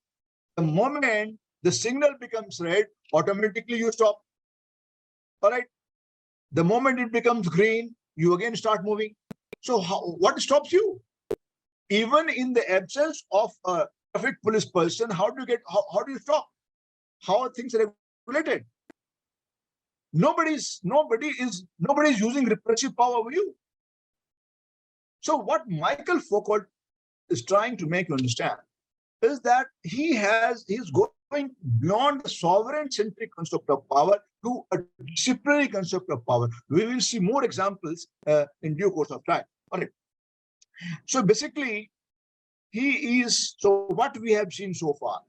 The moment the signal becomes red, automatically you stop. All right. The moment it becomes green, you again start moving. So what stops you? Even in the absence of a traffic police person, how do you stop? How are things regulated? Nobody is using repressive power over you. So what Michael Foucault is trying to make you understand is that he's going beyond the sovereign-centric concept of power to a disciplinary concept of power. We will see more examples in due course of time. All right. So basically, so what we have seen so far,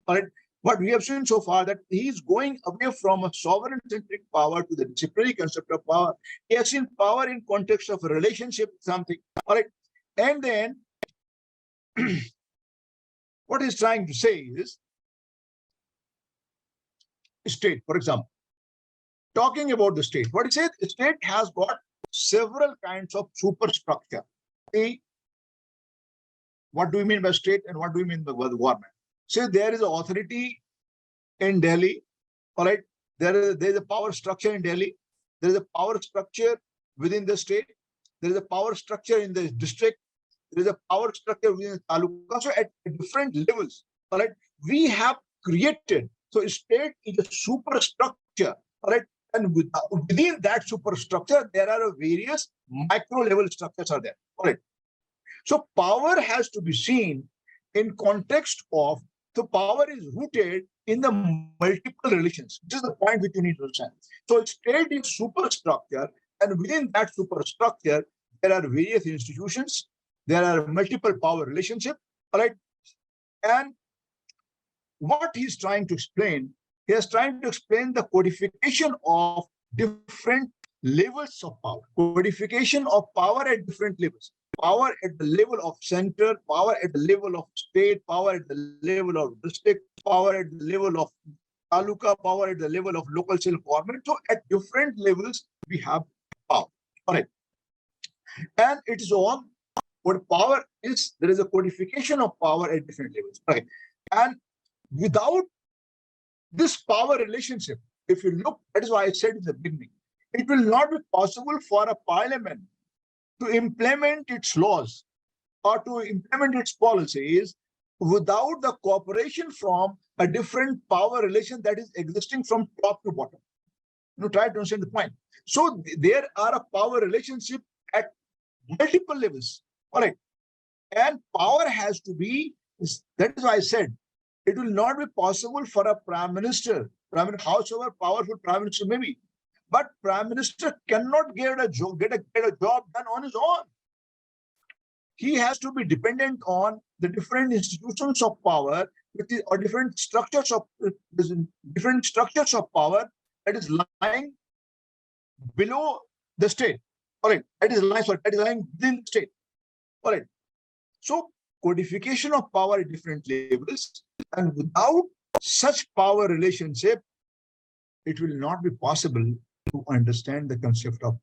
all right, what we have seen so far, that he's going away from a sovereign-centric power to the disciplinary concept of power. He has seen power in context of a relationship, something, all right, and then what he's trying to say is state, for example. Talking about the state, what he said, the state has got several kinds of superstructure. What do we mean by state and what do we mean by the government? Say there is an authority in Delhi, all right? There is a power structure in Delhi. There is a power structure within the state. There is a power structure in the district. There is a power structure within the taluka. So at different levels, all right, we have created. So state is a superstructure, all right? And within that superstructure, there are various micro level structures are there, all right? So power has to be seen in context of, the power is rooted in the multiple relations. This is the point which you need to understand. So state is superstructure, and within that superstructure, there are various institutions, there are multiple power relationships, all right? And what he's trying to explain, he is trying to explain the codification of different levels of power, codification of power at different levels. Power at the level of center, power at the level of state, power at the level of district, power at the level of taluka, power at the level of local self-government. So at different levels, we have power. All right. And it is all what power is. There is a codification of power at different levels. Right. And without this power relationship, if you look, that is why I said in the beginning, it will not be possible for a parliament to implement its laws or to implement its policies without the cooperation from a different power relation that is existing from top to bottom. You know, try to understand the point. So there are a power relationship at multiple levels. All right. And power has to be, that is why I said, it will not be possible for a prime minister, however powerful prime minister may be, but prime minister cannot get a job done on his own. He has to be dependent on the different institutions of power, or different structures of power that is lying below the state. All right, that is lying within the state. All right. So codification of power at different levels, and without such power relationship, it will not be possible to understand the concept of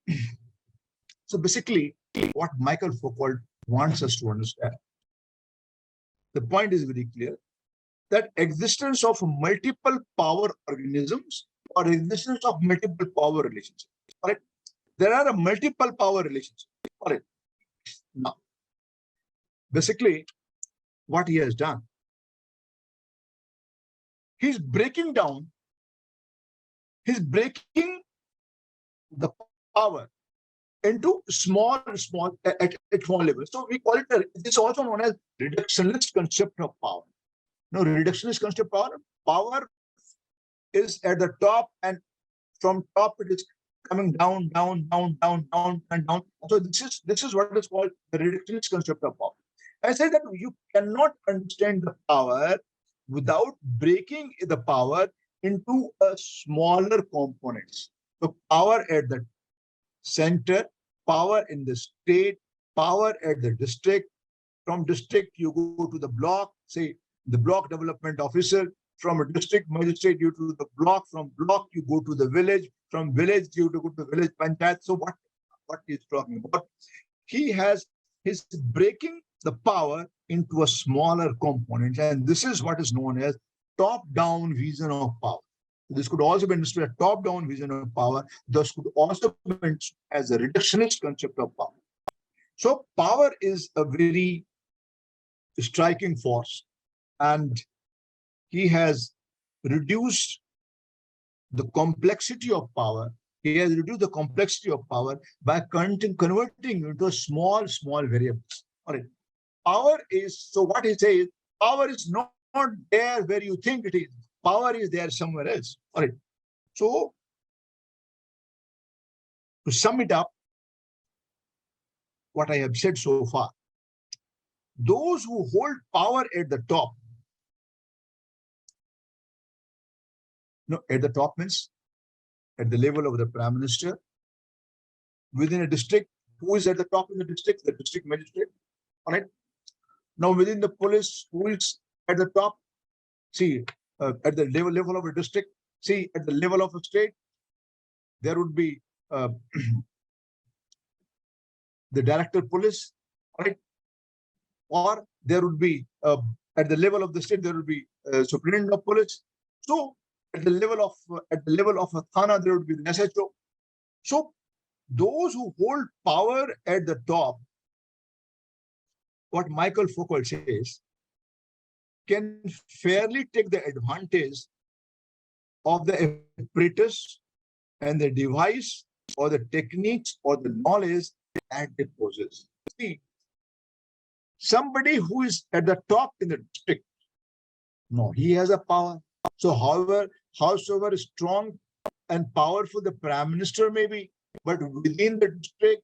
power. So basically, what Michael Foucault wants us to understand, the point is very clear, that existence of multiple power organisms or existence of multiple power relationships. All right, there are a multiple power relationships. All right. Now, basically, what he has done, he's breaking the power into small at small level. So we call it, this is also known as reductionist concept of power. No, reductionist concept of power is at the top, and from top it is coming down. So this is what is called the reductionist concept of power. I said that you cannot understand the power without breaking the power into a smaller components. So power at the center, power in the state, power at the district. From district, you go to the block, say the block development officer. From a district magistrate, you to the block. From block, you go to the village. From village, you go to the village panchayat. So what he's talking about? He's breaking the power into a smaller component, and this is what is known as top-down vision of power. This could also be understood as top-down vision of power. This could also be understood as a reductionist concept of power. So power is a very striking force, and he has reduced the complexity of power. He has reduced the complexity of power by converting into small variables. All right. Power is, so what he says, power is not there where you think it is. Power is there somewhere else. All right. So to sum it up, what I have said so far, those who hold power at the top, at the top means at the level of the Prime Minister, within a district, who is at the top in the district magistrate. All right. Now within the police, who is at the top? See, at the level of a district. See, at the level of a state, there would be the director of police, right? Or there would be at the level of the state, there would be superintendent of police. So at the level of a thana, there would be the SHO. So those who hold power at the top, what Michael Foucault says, can fairly take the advantage of the apparatus and the device or the techniques or the knowledge that they possess. See, somebody who is at the top in the district, no, he has a power. So howsoever strong and powerful the Prime Minister may be, but within the district,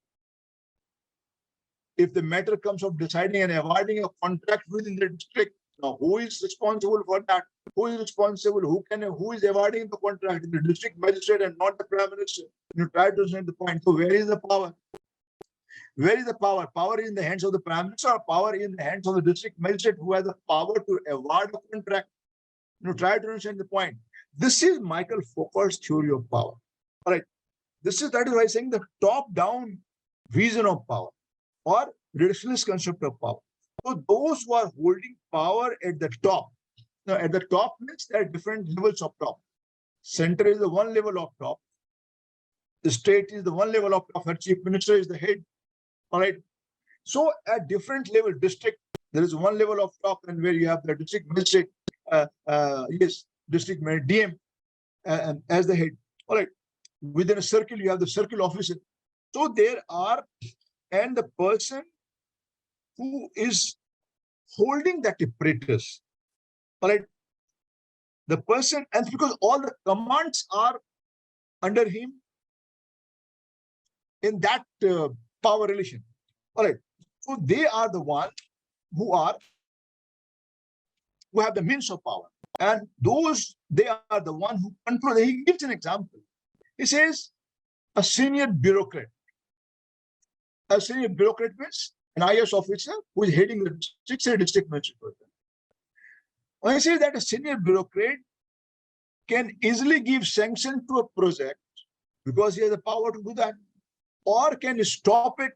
if the matter comes of deciding and awarding a contract within the district, now who is responsible for that? Who is responsible? Who is awarding the contract? The district magistrate and not the Prime Minister. You try to understand the point. So where is the power? Where is the power? Power is in the hands of the Prime Minister, or power is in the hands of the district magistrate who has the power to award a contract. Try to understand the point. This is Michael Foucault's theory of power. All right. That is why I'm saying the top-down vision of power or reductionist concept of power. So those who are holding power at the top, now at the top means there are different levels of top. Center is the one level of top. The state is the one level of top. Her chief minister is the head. All right. So at different level, district, there is one level of top, and where you have the district magistrate, district DM as the head. All right. Within a circle, you have the circle officer. So there are, and the person who is holding that apparatus, all right, the person, and because all the commands are under him in that power relation. All right. So they are the ones who have the means of power. And they are the ones who control. He gives an example. He says, a senior bureaucrat. A senior bureaucrat means an IAS officer who is heading the district magistrate. When I say that a senior bureaucrat can easily give sanction to a project because he has the power to do that, or can stop it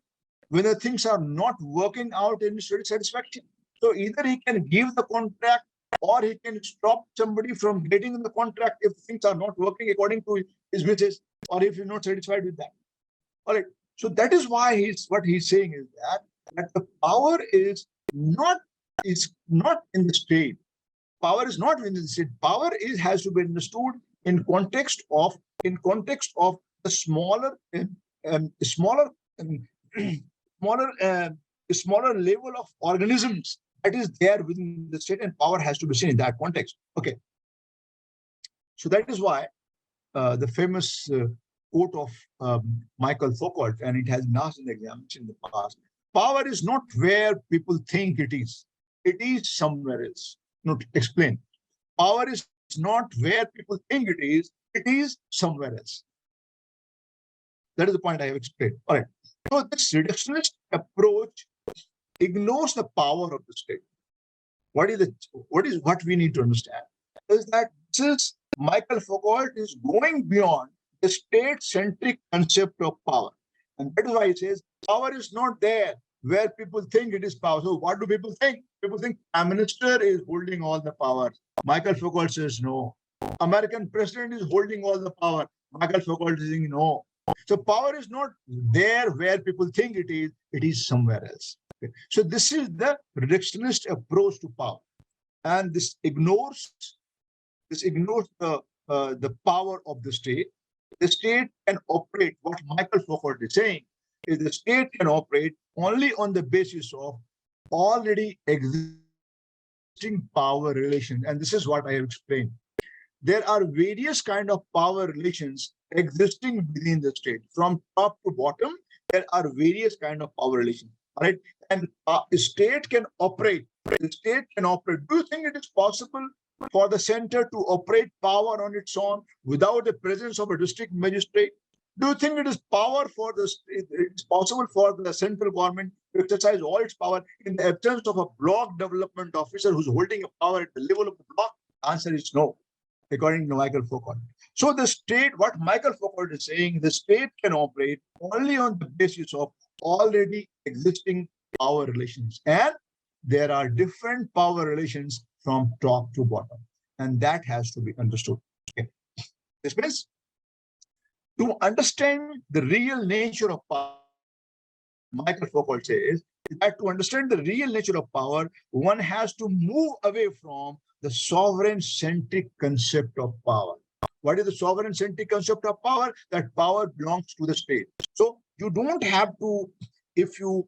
when the things are not working out in his satisfaction. So either he can give the contract, or he can stop somebody from getting the contract if things are not working according to his wishes, or if he's not satisfied with that. All right. So that is why what he's saying is that the power is not in the state. Power is not within the state. Power has to be understood in context of the smaller level of organisms that is there within the state, and power has to be seen in that context. Okay. So that is why the famous quote of Michael Foucault, and it has been asked in the examination in the past, power is not where people think it is. It is somewhere else. No, explain. Power is not where people think it is somewhere else. That is the point I have explained. All right. So this reductionist approach ignores the power of the state. What we need to understand is that Michael Foucault is going beyond the state-centric concept of power. And that is why he says power is not there where people think it is power. So what do people think? People think Prime Minister is holding all the power. Michael Foucault says no. American president is holding all the power. Michael Foucault is saying no. So power is not there where people think it is somewhere else. Okay. So this is the reductionist approach to power. And this ignores the the power of the state can operate. What Michael Foucault is saying is the state can operate only on the basis of already existing power relations. And this is what I have explained. There are various kind of power relations existing within the state. From top to bottom, there are various kind of power relations. Right? And the state can operate. The state can operate. Do you think it is possible for the center to operate power on its own without the presence of a district magistrate? Do you think it is possible for the central government to exercise all its power in the absence of a block development officer who's holding a power at the level of the block? The answer is no, according to Michael Foucault. So the state, what Michael Foucault is saying, the state can operate only on the basis of already existing power relations. And there are different power relations from top to bottom. And that has to be understood. Okay. This means to understand the real nature of power, Michael Foucault says that to understand the real nature of power, one has to move away from the sovereign-centric concept of power. What is the sovereign-centric concept of power? That power belongs to the state. So you don't have to, if you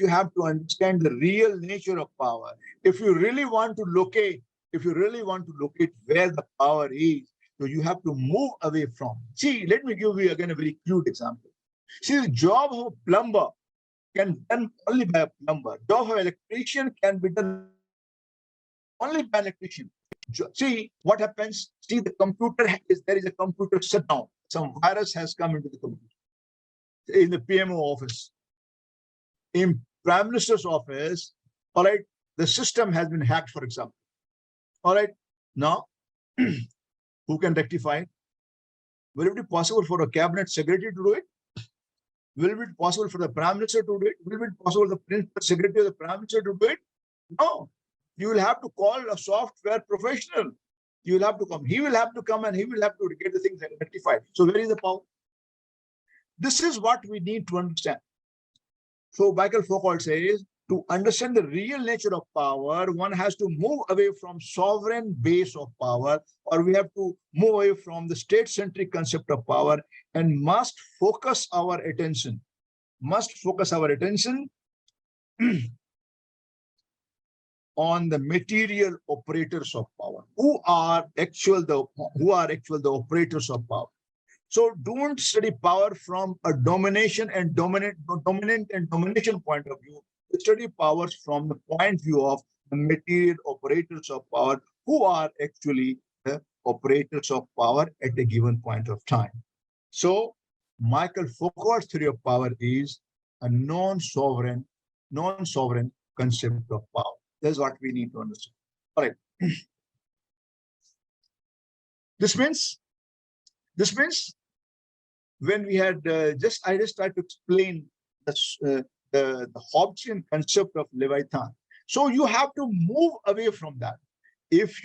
have to understand the real nature of power, if you really want to locate where the power is, so you have to move away from. See, let me give you again a very cute example. See, the job of a plumber can be done only by a plumber. Job of an electrician can be done only by an electrician. See what happens. See, the computer there is a computer shutdown. Some virus has come into the computer in the PMO office, in Prime Minister's office. All right, the system has been hacked, for example. All right, now who can rectify it? Will it be possible for a cabinet secretary to do it? Will it be possible for the Prime Minister to do it? Will it be possible for the principal secretary of the Prime Minister to do it? No. You will have to call a software professional. You will have to come. He will have to come and he will have to get the things rectified. So where is the power? This is what we need to understand. So Michael Foucault says, to understand the real nature of power, one has to move away from sovereign base of power, or we have to move away from the state-centric concept of power and must focus our attention on the material operators of power. Who are actual the operators of power? So don't study power from a dominant and domination point of view. Study powers from the point of view of the material operators of power, who are actually the operators of power at a given point of time. So Michael Foucault's theory of power is a non-sovereign concept of power. That's what we need to understand. All right. This means when we had I just tried to explain the Hobbesian concept of Leviathan. So you have to move away from that.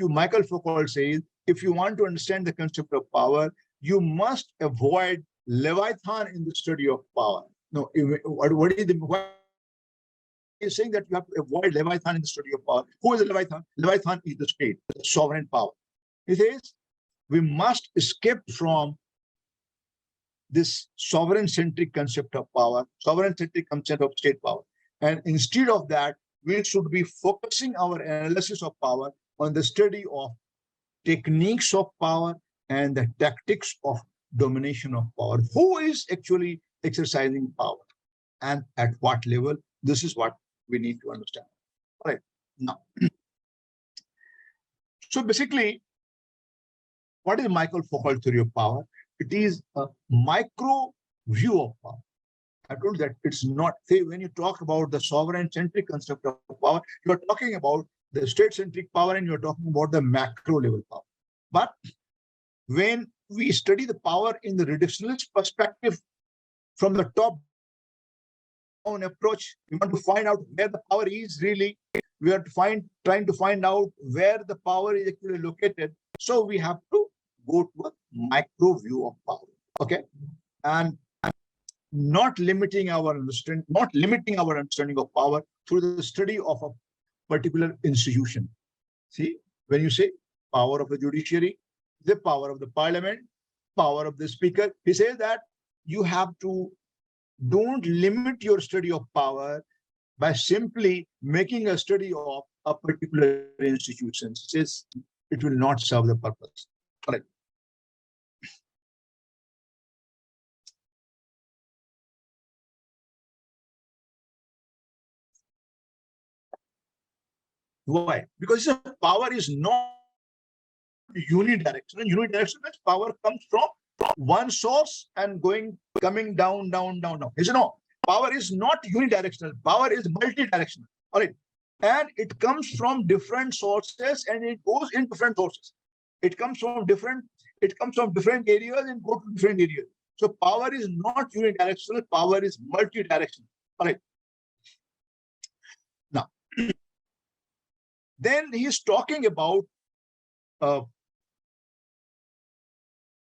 Michael Foucault says, if you want to understand the concept of power, you must avoid Leviathan in the study of power. No, what is saying that you have to avoid Leviathan in the study of power. Who is the Leviathan? Leviathan is the state, the sovereign power. He says we must escape from this sovereign-centric concept of power, sovereign-centric concept of state power. And instead of that, we should be focusing our analysis of power on the study of techniques of power and the tactics of domination of power. Who is actually exercising power and at what level? This is what we need to understand. All right, now. So basically, what is Michael Foucault's theory of power? It is a micro view of power. I told you that it's not, say, when you talk about the sovereign-centric concept of power, you're talking about the state-centric power and you're talking about the macro level power. But when we study the power in the reductionist perspective from the top down approach, we want to find out where the power is really. We are trying to find out where the power is actually located. So we have to go to a micro view of power. Okay, and not limiting our understanding of power through the study of a particular institution. See, when you say power of the judiciary, the power of the parliament, power of the speaker. He says that you have to don't limit your study of power by simply making a study of a particular institution. It says it will not serve the purpose. All right. Why? Because power is not unidirectional. Unidirectional means power comes from one source and coming down. You know, power is not unidirectional. Power is multidirectional. All right. And it comes from different sources and it goes in different sources. It comes from different areas and go to different areas. So power is not unidirectional, power is multidirectional. All right. Now, then he's talking about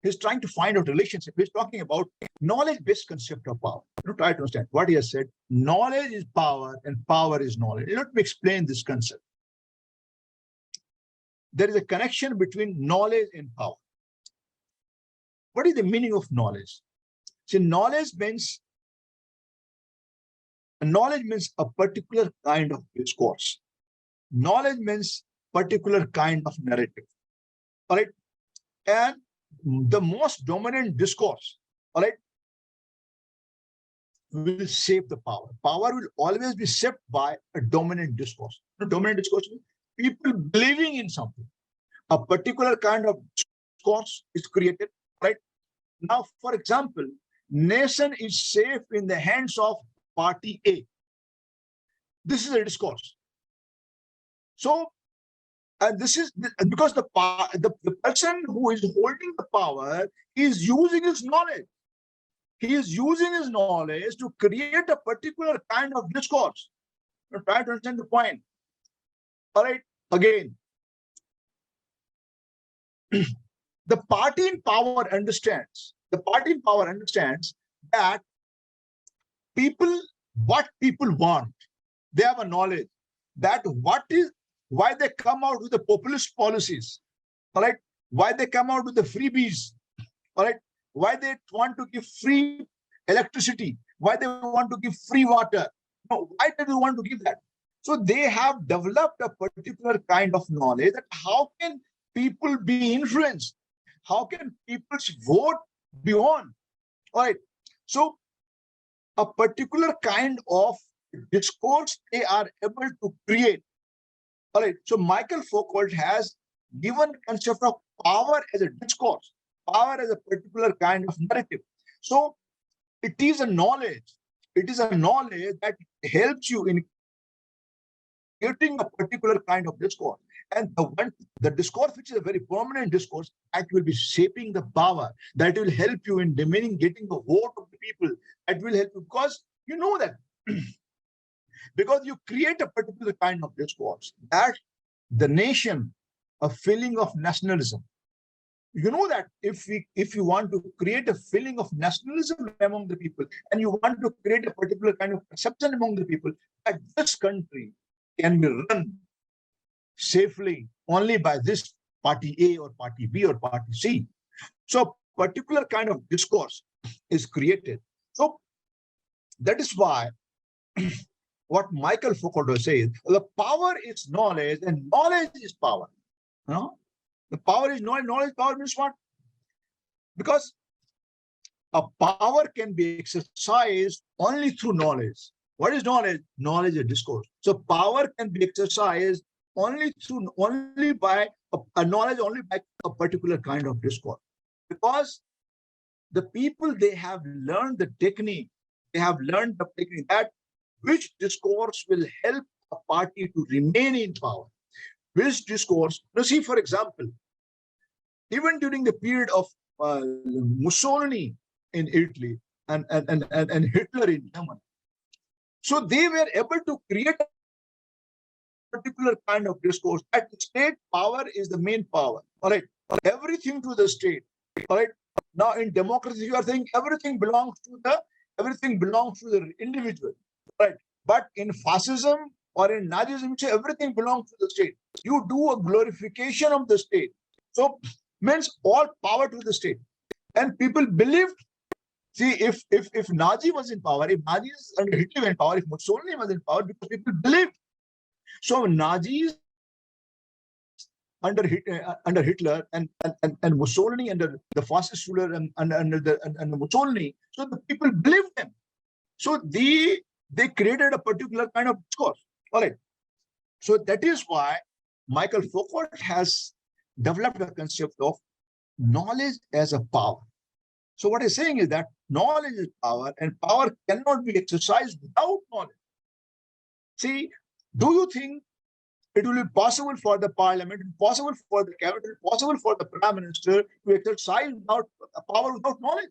he's trying to find out relationship. He's talking about knowledge-based concept of power. You try to understand what he has said. Knowledge is power and power is knowledge. Let me explain this concept. There is a connection between knowledge and power. What is the meaning of knowledge? See, knowledge means a particular kind of discourse. Knowledge means particular kind of narrative. All right. And the most dominant discourse, all right, will shape the power. Power will always be shaped by a dominant discourse. The dominant discourse means people believing in something. A particular kind of discourse is created, right? Now, for example, nation is safe in the hands of party A. This is a discourse. So, this is because the person who is holding the power is using his knowledge. He is using his knowledge to create a particular kind of discourse. Try to understand the point. All right, again, the party in power understands. The party in power understands that what people want. They have a knowledge that why they come out with the populist policies, all right? Why they come out with the freebies, all right? Why they want to give free electricity, why they want to give free water. No, why do they want to give that? So they have developed a particular kind of knowledge that how can people be influenced? How can people's vote be on? All right. So a particular kind of discourse they are able to create. All right. So Michael Foucault has given the concept of power as a discourse, power as a particular kind of narrative. So it is a knowledge. It is a knowledge that helps you in creating a particular kind of discourse. And the discourse, which is a very prominent discourse, that will be shaping the power, that will help you in getting the vote of the people, that will help you because you know that because you create a particular kind of discourse that the nation, a feeling of nationalism. You know that if you want to create a feeling of nationalism among the people and you want to create a particular kind of perception among the people that this country can be run safely only by this party A or party B or party C. So particular kind of discourse is created. So that is why what Michael Foucault says, the power is knowledge and knowledge is power. You know? The power is knowledge, knowledge, power means what? Because a power can be exercised only through knowledge. What is knowledge? Knowledge is discourse. So power can be exercised only by a particular kind of discourse. Because the people, they have learned the technique, that which discourse will help a party to remain in power. Which discourse, you see, for example, even during the period of Mussolini in Italy and Hitler in Germany, so they were able to create a particular kind of discourse that state power is the main power. All right, everything to the state. All right. Now in democracy, you are saying everything belongs to the individual. Right. But in fascism or in Nazism, you say everything belongs to the state. You do a glorification of the state. So means all power to the state. And people believed, see, if Nazi was in power, if Nazis under Hitler were in power, if Mussolini was in power, because people believed. So Nazis under Hitler and Mussolini under the fascist ruler and under Mussolini, so the people believed them. So they created a particular kind of discourse. All right. So that is why Michael Foucault has developed a concept of knowledge as a power. So what he's saying is that knowledge is power, and power cannot be exercised without knowledge. See, do you think it will be possible for the parliament, possible for the cabinet, possible for the prime minister to exercise without power, without knowledge?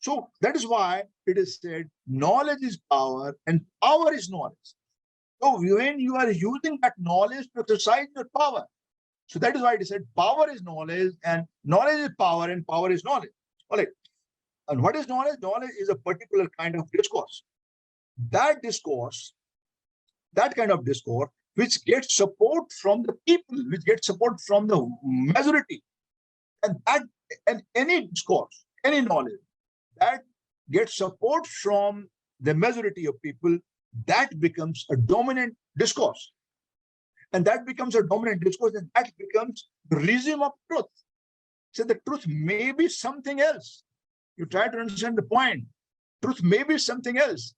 So that is why it is said knowledge is power and power is knowledge. So when you are using that knowledge to exercise your power, so that is why it is said power is knowledge and knowledge is power and power is knowledge. All right. And what is knowledge? Knowledge is a particular kind of discourse. That discourse, that kind of discourse, which gets support from the people, which gets support from the majority, and any discourse, any knowledge that gets support from the majority of people, that becomes a dominant discourse. And that becomes a dominant discourse, and that becomes the regime of truth. So the truth may be something else. You try to understand the point. Truth may be something else.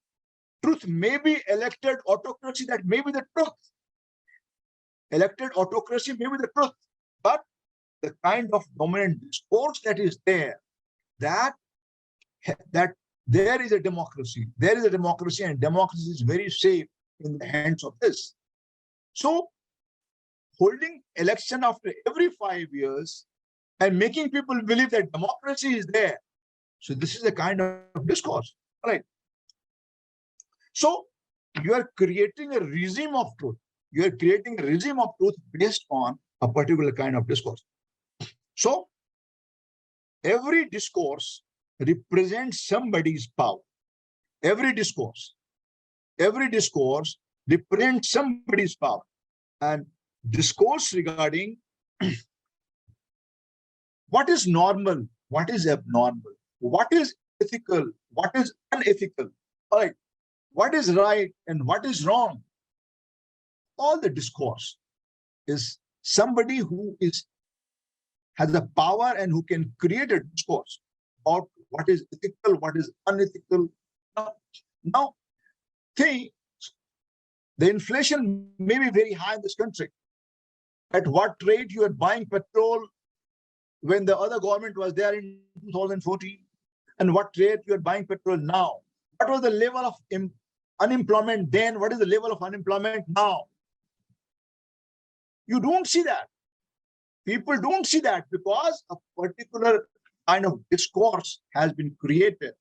Truth may be elected autocracy, that may be the truth. Elected autocracy may be the truth, but the kind of dominant discourse that is there, that there is a democracy. There is a democracy, and democracy is very safe in the hands of this. So holding election after every 5 years and making people believe that democracy is there. So this is a kind of discourse, right? So you are creating a regime of truth. You are creating a regime of truth based on a particular kind of discourse. So every discourse represents somebody's power. Every discourse represents somebody's power. And discourse regarding what is normal, what is abnormal, what is ethical, what is unethical, all right, what is right and what is wrong. All the discourse is somebody who has the power and who can create a discourse about what is ethical, what is unethical. Now think the inflation may be very high in this country. At what rate you are buying petrol when the other government was there in 2014, and what rate you are buying petrol now? What was the level of unemployment then? What is the level of unemployment now? You don't see that. People don't see that because a particular kind of discourse has been created.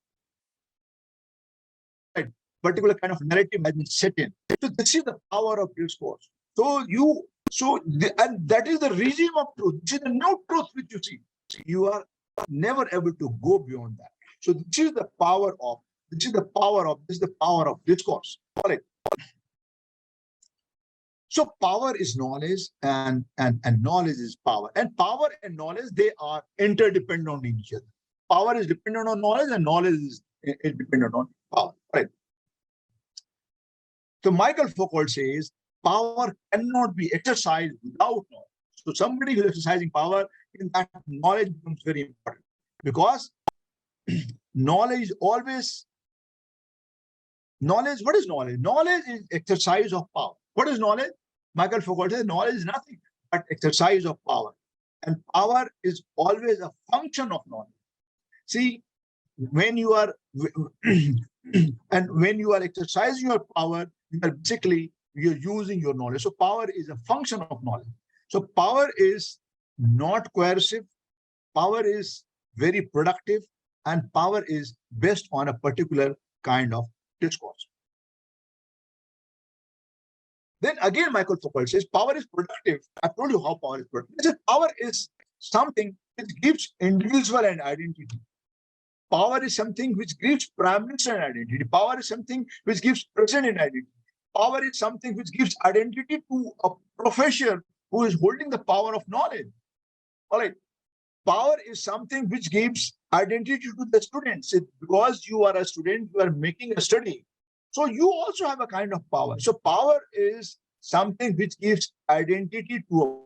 Right? Particular kind of narrative has been set in. So this is the power of discourse. And that is the regime of truth. This is the new truth which you see. You are never able to go beyond that. So this is the power of discourse. All right. So power is knowledge, and knowledge is power. And power and knowledge, they are interdependent on each other. Power is dependent on knowledge, and knowledge is dependent on power. Right. So Michael Foucault says power cannot be exercised without knowledge. So somebody who is exercising power, in that knowledge becomes very important, because knowledge is always knowledge. What is knowledge? Knowledge is exercise of power. What is knowledge? Michael Foucault says knowledge is nothing but exercise of power, and power is always a function of knowledge. See, when you are exercising your power, you're using your knowledge. So power is a function of knowledge. So power is not coercive. Power is very productive, and power is based on a particular kind of discourse. Then again, Michael Foucault says power is productive. I told you how power is productive. He says power is something which gives individual an identity. Power is something which gives prime minister an identity. Power is something which gives president an identity. Power is something which gives identity to a professor who is holding the power of knowledge. All right. power is something which gives identity to the students. Because you are a student, you are making a study. So you also have a kind of power. So power is something which gives identity to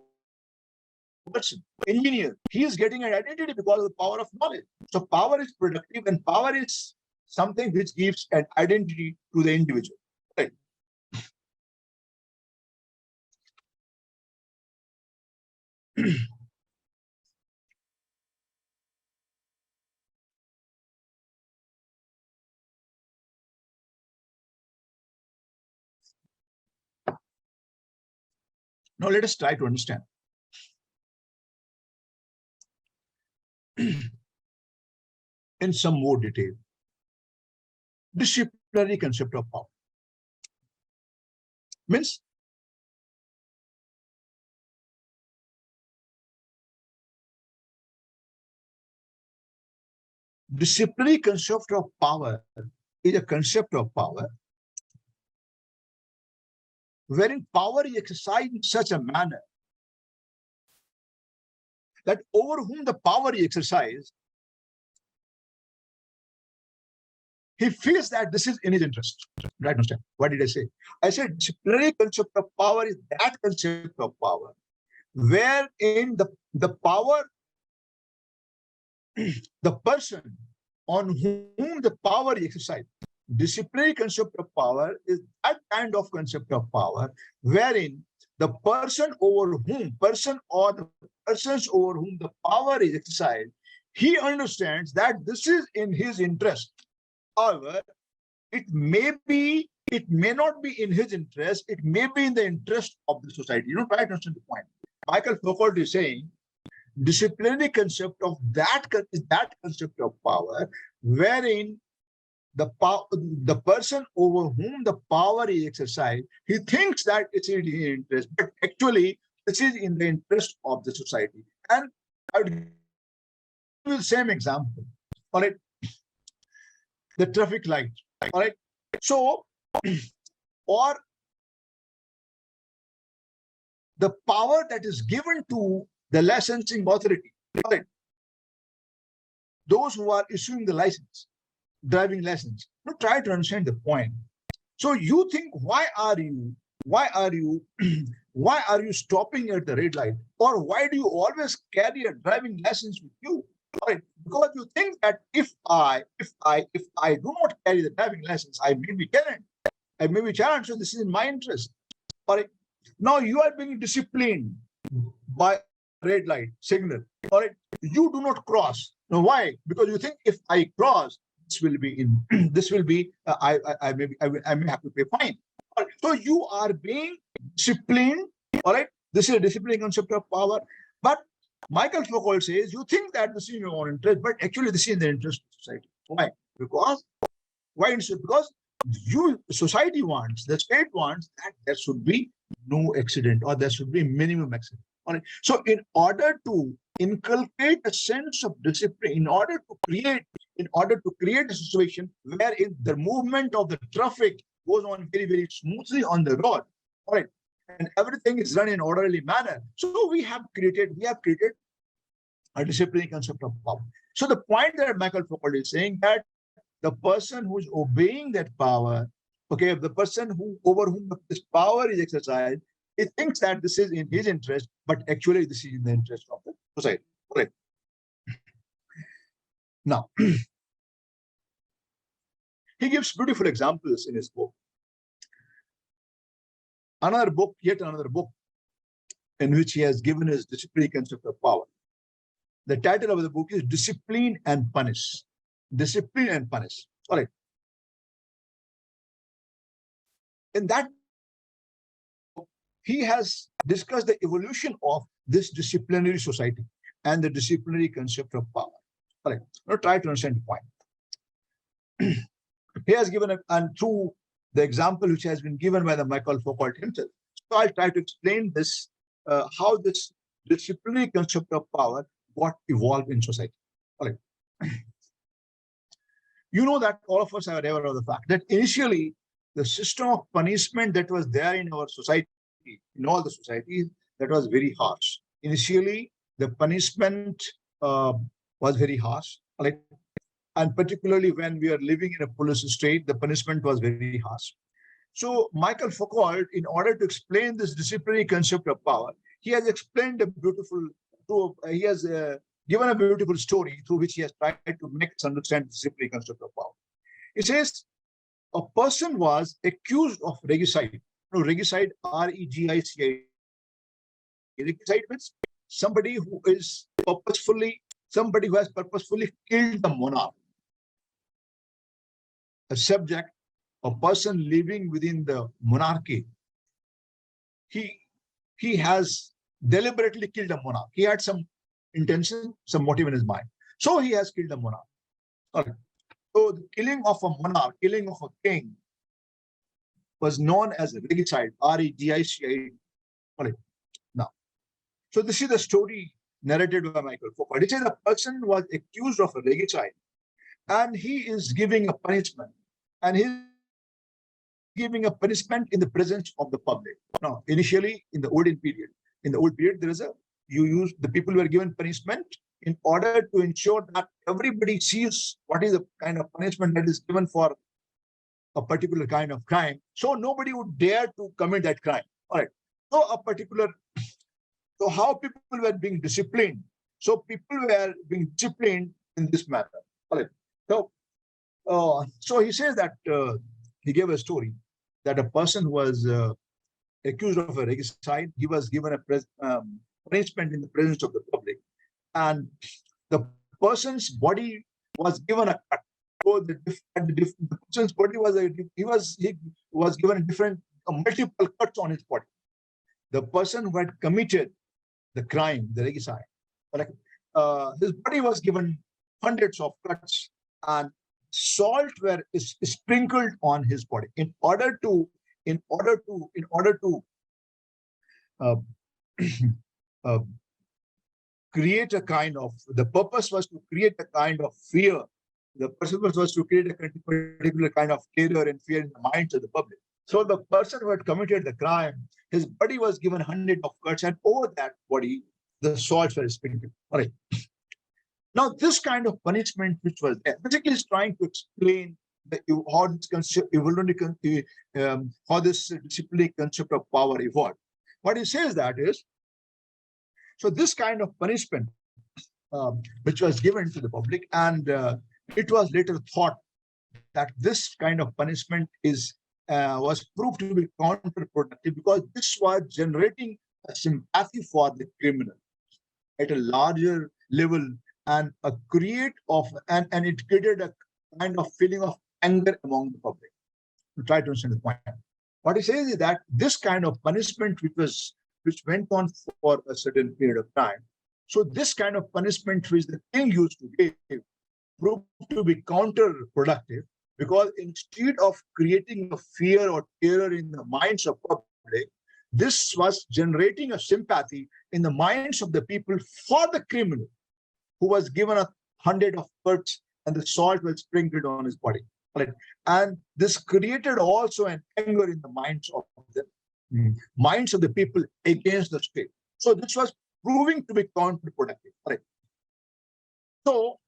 a person. Engineer, he is getting an identity because of the power of knowledge. So power is productive, and power is something which gives an identity to the individual. Right. Now let us try to understand. In some more detail, disciplinary concept of power means disciplinary concept of power is a concept of power wherein power is exercised in such a manner that over whom the power is exercised, he feels that this is in his interest. Right? Understand? What did I say? I said disciplinary concept of power is that concept of power wherein the power, the person on whom the power is exercised. Disciplinary concept of power is that kind of concept of power wherein the person or the persons over whom the power is exercised, he understands that this is in his interest. However, it may not be in his interest, it may be in the interest of the society. You know, try to understand the point. Michael Foucault is saying disciplinary concept of that concept of power wherein the person over whom the power is exercised, he thinks that it's in his interest, but actually this is in the interest of the society. And I would give you the same example. All right, the traffic light. All right, so or the power that is given to the licensing authority. All right, those who are issuing the license, driving license. Now try to understand the point. So you think, why are you stopping at the red light, or why do you always carry a driving license with you? Right? Because you think that if I do not carry the driving license, I may be challenged. So this is in my interest. All right. Now you are being disciplined by red light signal. All right. You do not cross. Now why? Because you think if I cross, this will be I may have to pay fine. Right. So you are being disciplined. All right. This is a discipline concept of power. But Michael Foucault says you think that this is in your own interest, but actually this is in the interest of society. Why? Because society wants, the state wants that there should be no accident, or there should be minimum accident. All right. So in order to inculcate a sense of discipline, in order to create a situation wherein the movement of the traffic goes on very, very smoothly on the road, all right, and everything is done in orderly manner. So we have created a disciplinary concept of power. So the point that Michael Foucault is saying that the person who is obeying that power, okay, the person over whom this power is exercised, he thinks that this is in his interest, but actually this is in the interest of the society. Right. Now, he gives beautiful examples in his book. Yet another book, in which he has given his disciplinary concept of power. The title of the book is Discipline and Punish. Discipline and Punish. All right. In that, he has discussed the evolution of this disciplinary society and the disciplinary concept of power. All right. Now try to understand the point. He has given and through the example which has been given by the Michael Foucault himself. So I'll try to explain this, how this disciplinary concept of power got evolved in society. All right. You know that all of us are aware of the fact that initially the system of punishment that was there in our society, in all the societies, that was very harsh. Initially, the punishment was very harsh. Like, and particularly when we are living in a police state, the punishment was very harsh. So Michael Foucault, in order to explain this disciplinary concept of power, he has explained a beautiful, he has given a beautiful story through which he has tried to make us understand the disciplinary concept of power. He says a person was accused of regicide. No, regicide, R-E-G-I-C-I. Regicide means somebody who is somebody who has purposefully killed the monarch. A subject, a person living within the monarchy, he has deliberately killed a monarch. He had some intention, some motive in his mind. So he has killed a monarch. Okay. So the killing of a monarch, killing of a king was known as regicide, R-E-G-I-C-I. Okay. Now, so this is the story narrated by Michael Foucault. It says a person was accused of a regicide and he is giving a punishment, and he's giving a punishment in the presence of the public. Now, initially in the old period, there is the people were given punishment in order to ensure that everybody sees what is the kind of punishment that is given for a particular kind of crime. So nobody would dare to commit that crime. All right. So how people were being disciplined. So people were being disciplined in this manner. All right. So he says that he gave a story that a person was accused of a regicide. He was given a punishment in the presence of the public, and the person's body was given a cut. So the person's body was given a different multiple cuts on his body. The person who had committed the crime, the regicide, his body was given hundreds of cuts, and salt were sprinkled on his body in order to create a kind of, the purpose was to create a kind of fear. The purpose was to create a particular kind of terror and fear in the minds of the public. So the person who had committed the crime, his body was given hundreds of cuts, and over that body, the salts were sprinkled. All right. Now, this kind of punishment which was there, basically is trying to explain how this disciplinary concept of power evolved. What he says that is, so this kind of punishment which was given to the public, and it was later thought that this kind of punishment was proved to be counterproductive because this was generating a sympathy for the criminal at a larger level, and it created a kind of feeling of anger among the public. To try to understand the point. What he says is that this kind of punishment which went on for a certain period of time. So this kind of punishment which the king used to give proved to be counterproductive, because instead of creating a fear or terror in the minds of public, this was generating a sympathy in the minds of the people for the criminal who was given 100 of cuts and the salt was sprinkled on his body. Right? And this created also an anger in the minds of the people against the state. So this was proving to be counterproductive. Right? So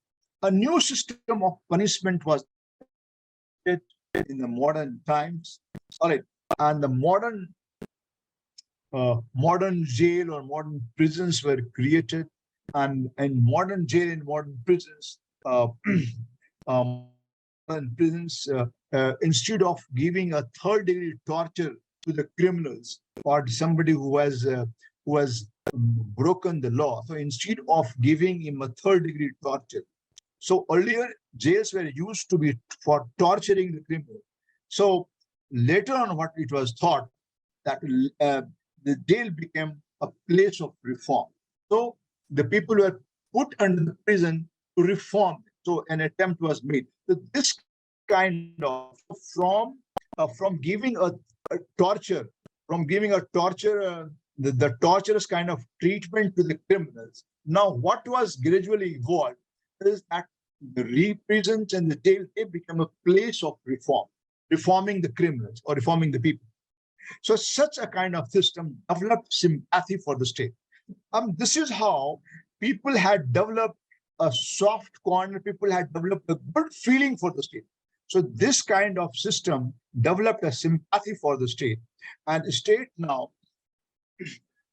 a new system of punishment was in the modern times. All right. And the modern jail or modern prisons were created, and modern jail and modern prisons, instead of giving a third-degree torture to the criminals or somebody who has broken the law, so instead of giving him a third-degree torture, so earlier jails were used to be for torturing the criminal. So later on, what it was thought that the jail became a place of reform. So the people were put under the prison to reform. So an attempt was made. So this kind of from giving a torture, the torturous kind of treatment to the criminals. Now, what was gradually evolved is that the prisons and the jail, they become a place of reform, reforming the criminals or reforming the people. So such a kind of system developed sympathy for the state. This is how people had developed a soft corner, people had developed a good feeling for the state. So this kind of system developed a sympathy for the state. And the state now,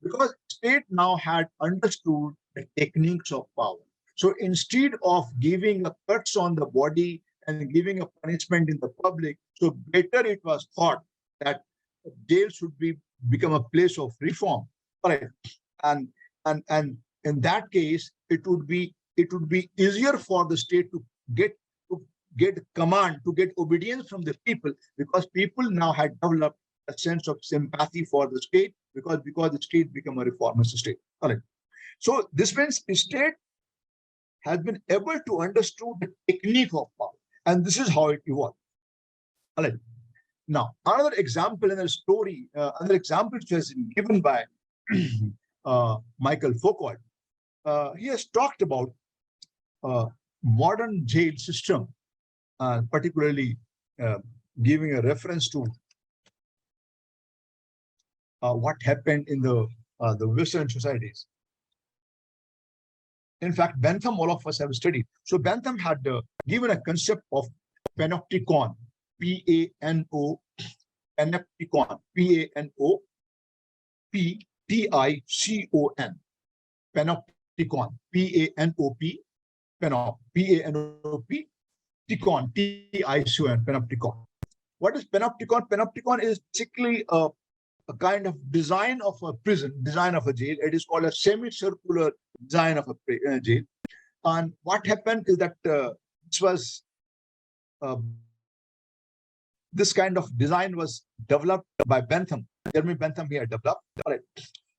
because state now had understood the techniques of power. So instead of giving a cuts on the body and giving a punishment in the public, so better it was thought that jail should become a place of reform. Correct. And in that case, it would be easier for the state to get command, to get obedience from the people, because people now had developed a sense of sympathy for the state, because the state became a reformist state. Correct. So this means the state has been able to understand the technique of power, and this is how it evolved. All right. Now, another example in a story, another example which has been given by Michael Foucault. He has talked about modern jail system, particularly giving a reference to what happened in the Western societies. In fact, Bentham, all of us have studied. So Bentham had given a concept of panopticon, P-A-N-O, panopticon, P-A-N-O-P-T-I-C-O-N, panopticon, P-A-N-O-P, P-A-N-O-P, Ticon, T-I-C-O-N, panopticon. What is panopticon? Panopticon is basically a kind of design of a prison, design of a jail. It is called a semicircular design of a jail. And what happened is that this kind of design was developed by Bentham. Jeremy Bentham here developed. All right.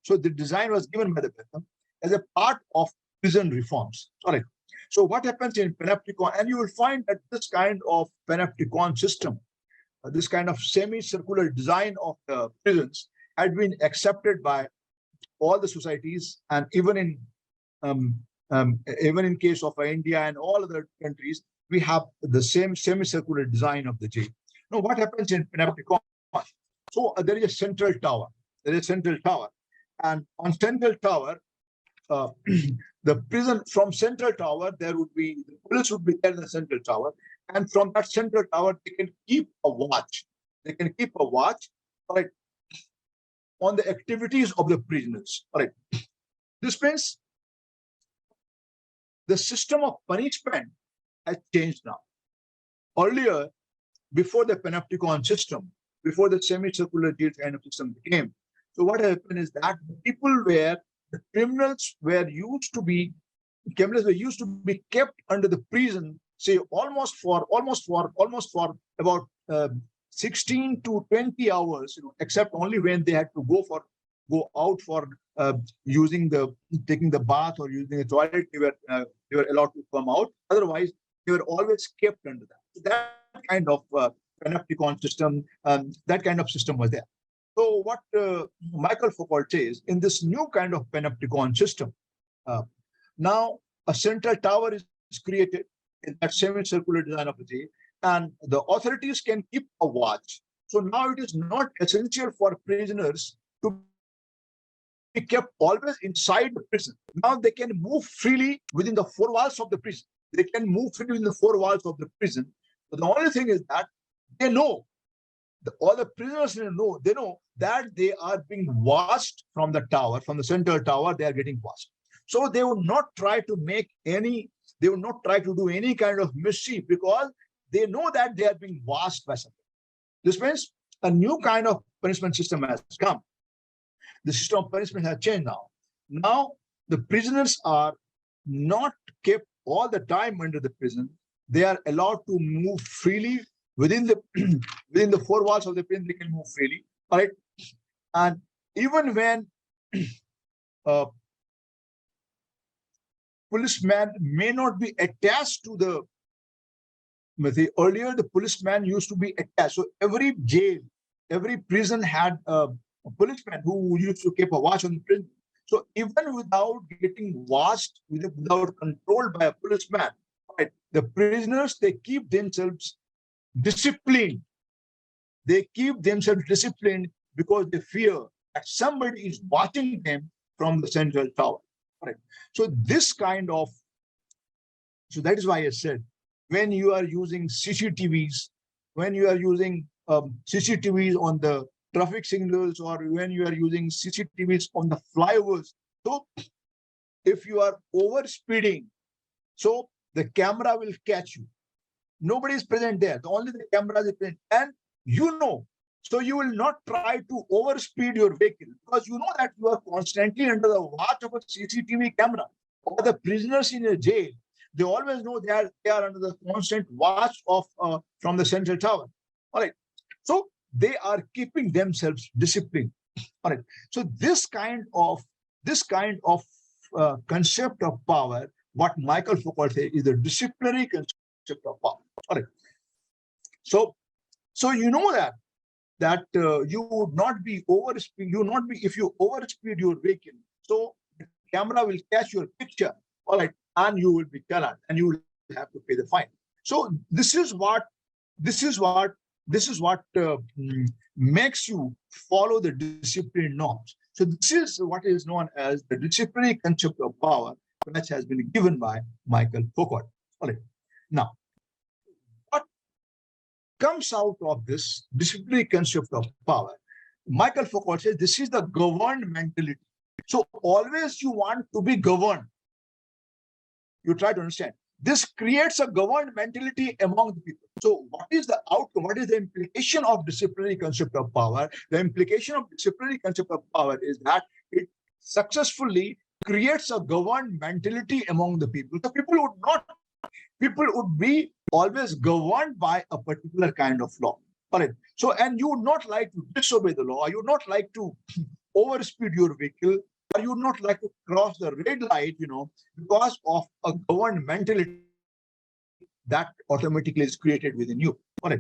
So the design was given by the Bentham as a part of prison reforms. All right. So what happens in panopticon, and you will find that this kind of panopticon system, this kind of semicircular design of the prisons had been accepted by all the societies, and even in case of India and all other countries, we have the same semicircular design of the jail. Now, what happens in panopticon? So there is a central tower. There is a central tower, and on central tower, the prison, from central tower, there would be the police would be there in the central tower, and from that central tower, they can keep a watch. They can keep a watch, all right, on the activities of the prisoners. All right. This means the system of punishment has changed now. Earlier, before the panopticon system, before the semicircular jail kind of system came, so what happened is that the criminals were used to be kept under the prison, say almost for about 16 to 20 hours, except only when they had to go out for taking the bath or using the toilet, they were allowed to come out. Otherwise, they were always kept under that. So that kind of panopticon system, that kind of system was there. So what Michael Foucault says, in this new kind of panopticon system, now a central tower is created in that semicircular design of the jail, and the authorities can keep a watch. So now it is not essential for prisoners to be kept always inside the prison. Now they can move freely within the four walls of the prison. They can move freely within the four walls of the prison. So the only thing is that they know, all the prisoners know that they are being watched from the tower, from the central tower, they are getting watched. So they will not try to do any kind of mischief, because they know that they are being watched by something. This means a new kind of punishment system has come. The system of punishment has changed now. Now the prisoners are not kept all the time under the prison. They are allowed to move freely within the four walls of the prison. They can move freely, all right? And even when policeman may not be attached to earlier the policeman used to be attached. So every jail, every prison had a policeman who used to keep a watch on the prison. So even without getting watched, without controlled by a policeman, right, the prisoners, they keep themselves disciplined. They keep themselves disciplined because they fear that somebody is watching them from the central tower. Right. So this kind of, so that is why I said, when you are using CCTVs, when you are using CCTVs on the traffic signals, or when you are using CCTVs on the flyovers, so if you are over speeding, so the camera will catch you. Nobody is present there. Only the camera is present, and you know. So you will not try to overspeed your vehicle, because you know that you are constantly under the watch of a CCTV camera. Or the prisoners in a jail, they always know they are under the constant watch of from the central tower. All right. So they are keeping themselves disciplined. All right. So this kind of concept of power, what Michael Foucault says, is the disciplinary concept of power. All right. So you know that you would not be overspeed. You would not be, if you overspeed your vehicle. So the camera will catch your picture. All right, and you will be canned, and you will have to pay the fine. So this is what makes you follow the discipline norms. So this is what is known as the disciplinary concept of power, which has been given by Michael Foucault. All right. Now, what comes out of this disciplinary concept of power? Michael Foucault says this is the governed mentality. So always you want to be governed. You try to understand. This creates a governed mentality among the people. So what is the outcome? What is the implication of disciplinary concept of power? The implication of disciplinary concept of power is that it successfully creates a governed mentality among the people. So people would be always governed by a particular kind of law. All right. So, and you would not like to disobey the law. You would not like to overspeed your vehicle, or you would not like to cross the red light, because of a governed mentality that automatically is created within you. All right.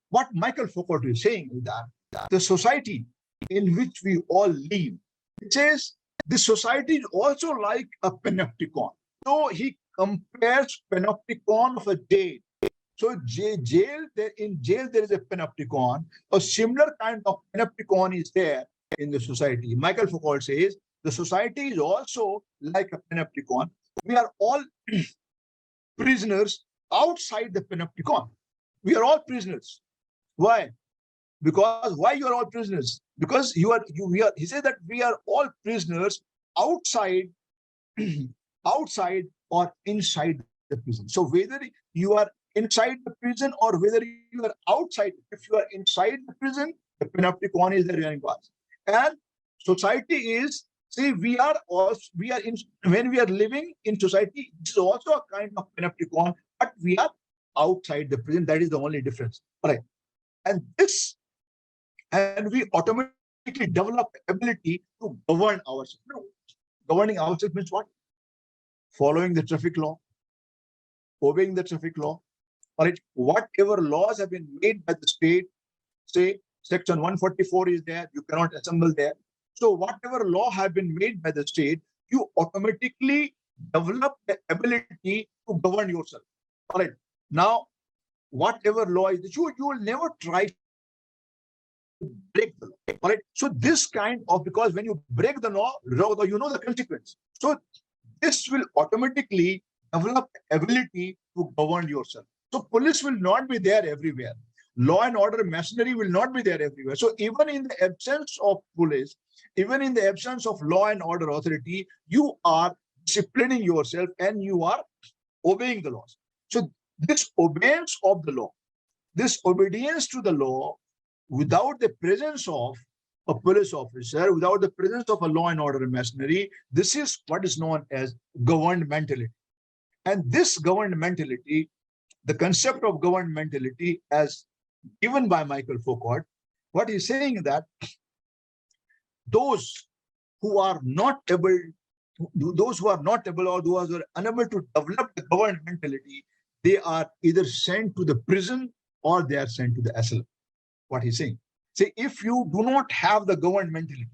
What Michael Foucault is saying is that the society in which we all live, it says the society is also like a panopticon. So he compares panopticon of a jail. So in jail there is a panopticon. A similar kind of panopticon is there in the society. Michael Foucault says the society is also like a panopticon. We are all prisoners outside the panopticon. We are all prisoners. Why? Because why you are all prisoners? Because we are. He said that we are all prisoners outside, outside or inside the prison. So whether you are inside the prison or whether you are outside, if you are inside the prison, the panopticon is the running path. And society is, see, we are in, when we are living in society, this is also a kind of panopticon, but we are outside the prison. That is the only difference. All right. And we automatically develop ability to govern ourselves. Governing ourselves means what? Following the traffic law, obeying the traffic law. All right. Whatever laws have been made by the state, say section 144 is there, you cannot assemble there. So whatever law have been made by the state, you automatically develop the ability to govern yourself. All right. Now, whatever law is, you will never try to break the law. All right. So this kind of, because when you break the law, you know the consequence. So this will automatically develop the ability to govern yourself. So police will not be there everywhere. Law and order machinery will not be there everywhere. So even in the absence of police, even in the absence of law and order authority, you are disciplining yourself and you are obeying the laws. So this obedience of the law, this obedience to the law without the presence of a police officer, without the presence of a law and order machinery, this is what is known as governed mentality. And this governed mentality, the concept of governed mentality as given by Michael Foucault, what he's saying is that those who are not able or those who are unable to develop the governed mentality, they are either sent to the prison or they are sent to the asylum. What he's saying. Say, if you do not have the governed mentality,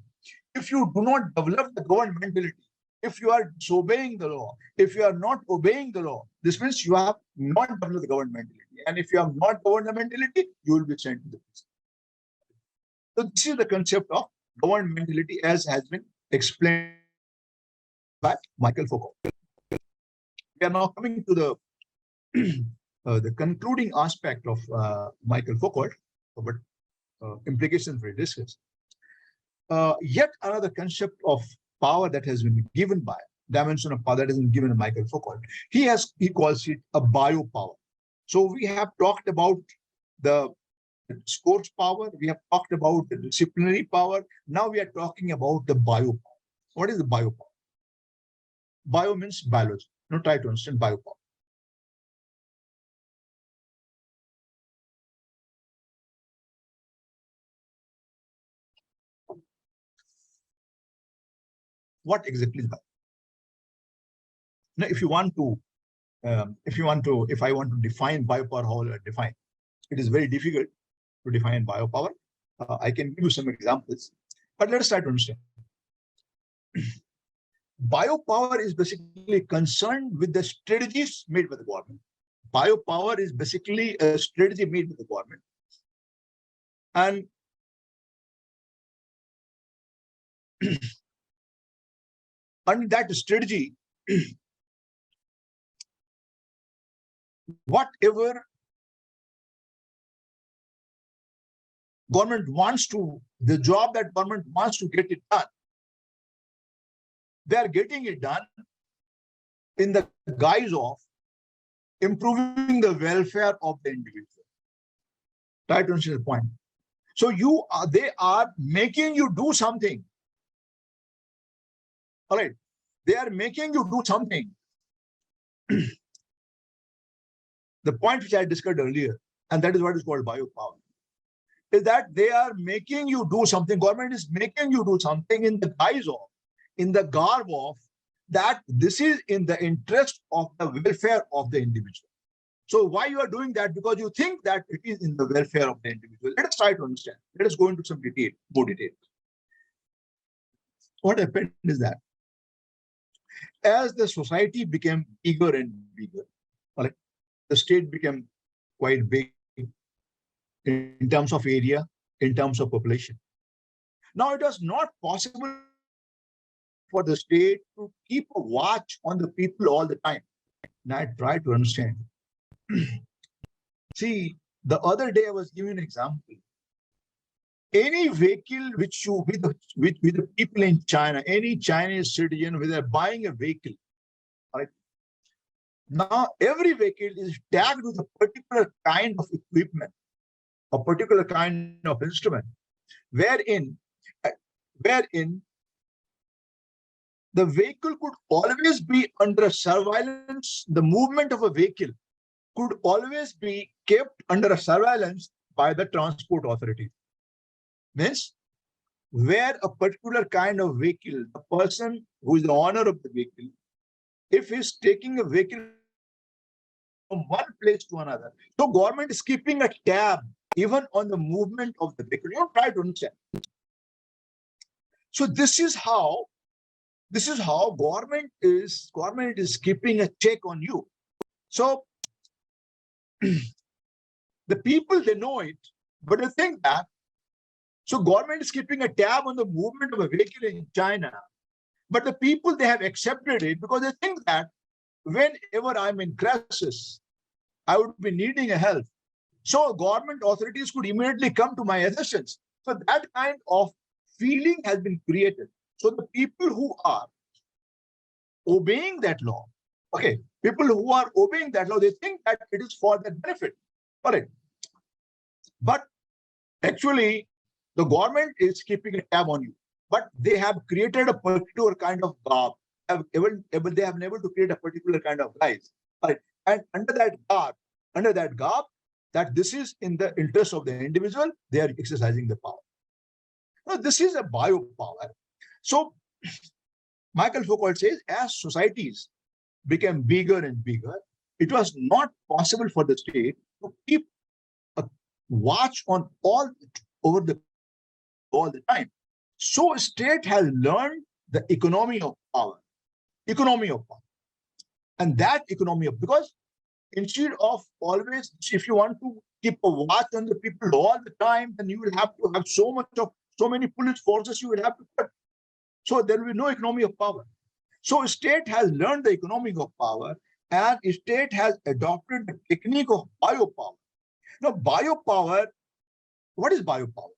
if you do not develop the governed mentality, if you are disobeying the law, if you are not obeying the law, this means you have not developed the governed mentality. And if you have not governed the mentality, you will be sent to the prison. So this is the concept of governed mentality as has been explained by Michael Foucault. We are now coming to the concluding aspect of Michael Foucault, but implications we discussed. Yet another concept of power that has been given by dimension of power that has been given to Michael Foucault. He calls it a biopower. So we have talked about the sports power, we have talked about the disciplinary power. Now we are talking about the biopower. What is the biopower? Bio means biology. Now try to understand biopower. What exactly is bio? Now, if I want to define biopower, how will I define? It is very difficult to define biopower. I can give you some examples, but let us try to understand. Biopower is basically concerned with the strategies made by the government. Biopower is basically a strategy made by the government. And under that strategy, whatever government wants to, the job that government wants to get it done, they are getting it done in the guise of improving the welfare of the individual. Try to understand the point. So they are making you do something. All right. They are making you do something. The point which I discussed earlier, and that is what is called biopower, is that they are making you do something. Government is making you do something in the guise of, in the garb of, that this is in the interest of the welfare of the individual. So why you are doing that? Because you think that it is in the welfare of the individual. Let us try to understand. Let us go into some detail, more detail. What happened is that as the society became bigger and bigger, right, the state became quite big in terms of area, in terms of population. Now it was not possible for the state to keep a watch on the people all the time. Now I try to understand. See, the other day I was giving an example. Any vehicle which you with the people in China, any Chinese citizen, when they're buying a vehicle, right? Now every vehicle is tagged with a particular kind of equipment, a particular kind of instrument, wherein the vehicle could always be under surveillance. The movement of a vehicle could always be kept under a surveillance by the transport authority. Means, where a particular kind of vehicle, the person who is the owner of the vehicle, if he's taking a vehicle from one place to another, so government is keeping a tab even on the movement of the vehicle. You don't try to understand. So this is how government is keeping a check on you. So the people, they know it, but they think that, so government is keeping a tab on the movement of a vehicle in China, but the people, they have accepted it because they think that whenever I'm in crisis, I would be needing a help. So government authorities could immediately come to my assistance. So that kind of feeling has been created. So the people who are obeying that law, okay, people who are obeying that law, they think that it is for their benefit. Correct. But actually, the government is keeping a tab on you. But they have created a particular kind of garb. They have been able to create a particular kind of guise. Right. And under that garb, that this is in the interest of the individual, they are exercising the power. Now, this is a biopower. So Michael Foucault says, as societies became bigger and bigger, it was not possible for the state to keep a watch on all the time. So state has learned the economy of power. And that economy of, because instead of always, if you want to keep a watch on the people all the time, then you will have to have so many police forces you will have to put. So there will be no economy of power. So state has learned the economic of power, and state has adopted the technique of biopower. Now, biopower, what is biopower?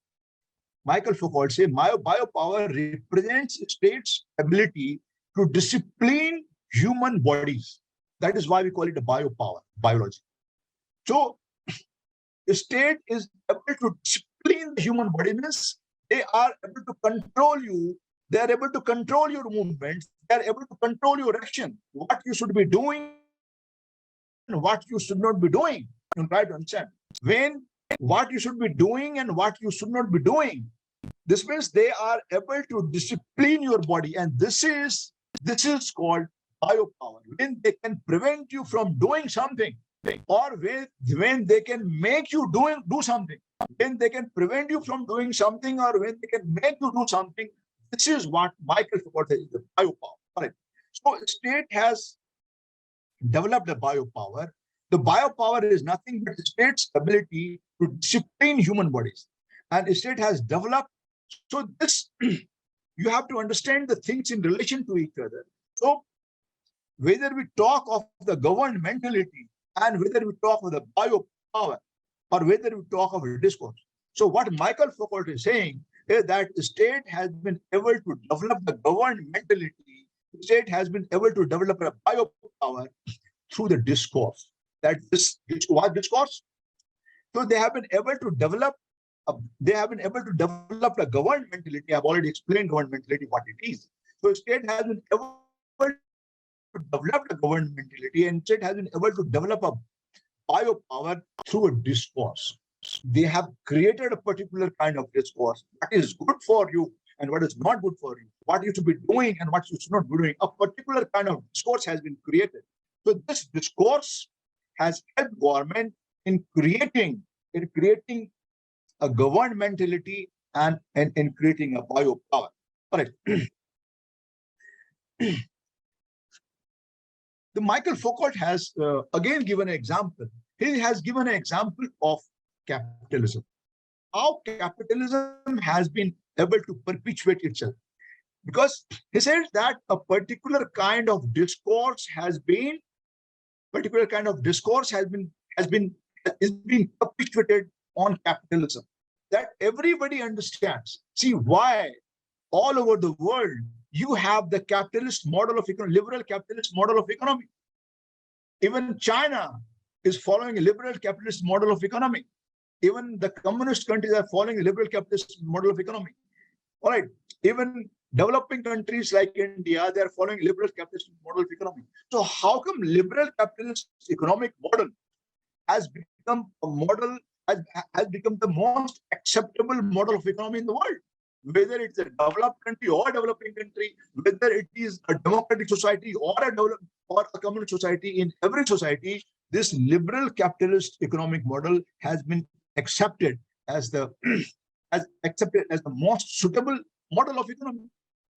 Michael Foucault says biopower represents state's ability to discipline human bodies. That is why we call it a biopower, biology. So the state is able to discipline the human body. Means they are able to control you. They are able to control your movements. They are able to control your action, what you should be doing and what you should not be doing. You try to understand what you should be doing and what you should not be doing. This means they are able to discipline your body, and this is called biopower. When they can prevent you from doing something, or when they can make you do something, when they can prevent you from doing something, or when they can make you do something, this is what Michael Foucault says is the biopower. Right. So state has developed a biopower. The biopower is nothing but the state's ability to discipline human bodies, and the state has developed. So this, you have to understand the things in relation to each other. So whether we talk of the governed mentality and whether we talk of the biopower or whether we talk of a discourse. So what Michael Foucault is saying is that the state has been able to develop the governed mentality. The state has been able to develop a biopower through the discourse. That this what discourse? So they have been able to develop a governed mentality. I've already explained governed mentality, what it is. So state has been able to develop a governed mentality, and state has been able to develop a biopower through a discourse. They have created a particular kind of discourse. What is good for you and what is not good for you, what you should be doing and what you should not be doing. A particular kind of discourse has been created. So this discourse has helped government in creating a governed mentality and in creating a biopower. All right. The Michael Foucault has again given an example. He has given an example of capitalism. How capitalism has been able to perpetuate itself. Because he says that a particular kind of discourse has been perpetuated on capitalism. That everybody understands. See why all over the world you have the capitalist model of economy, liberal capitalist model of economy. Even China is following a liberal capitalist model of economy. Even the communist countries are following a liberal capitalist model of economy. All right. Even developing countries like India, they are following liberal capitalist model of economy. So how come liberal capitalist economic model has become a model, has become the most acceptable model of economy in the world? Whether it's a developed country or a developing country, whether it is a democratic society or a communist society, in every society, this liberal capitalist economic model has been accepted as the most suitable model of economy.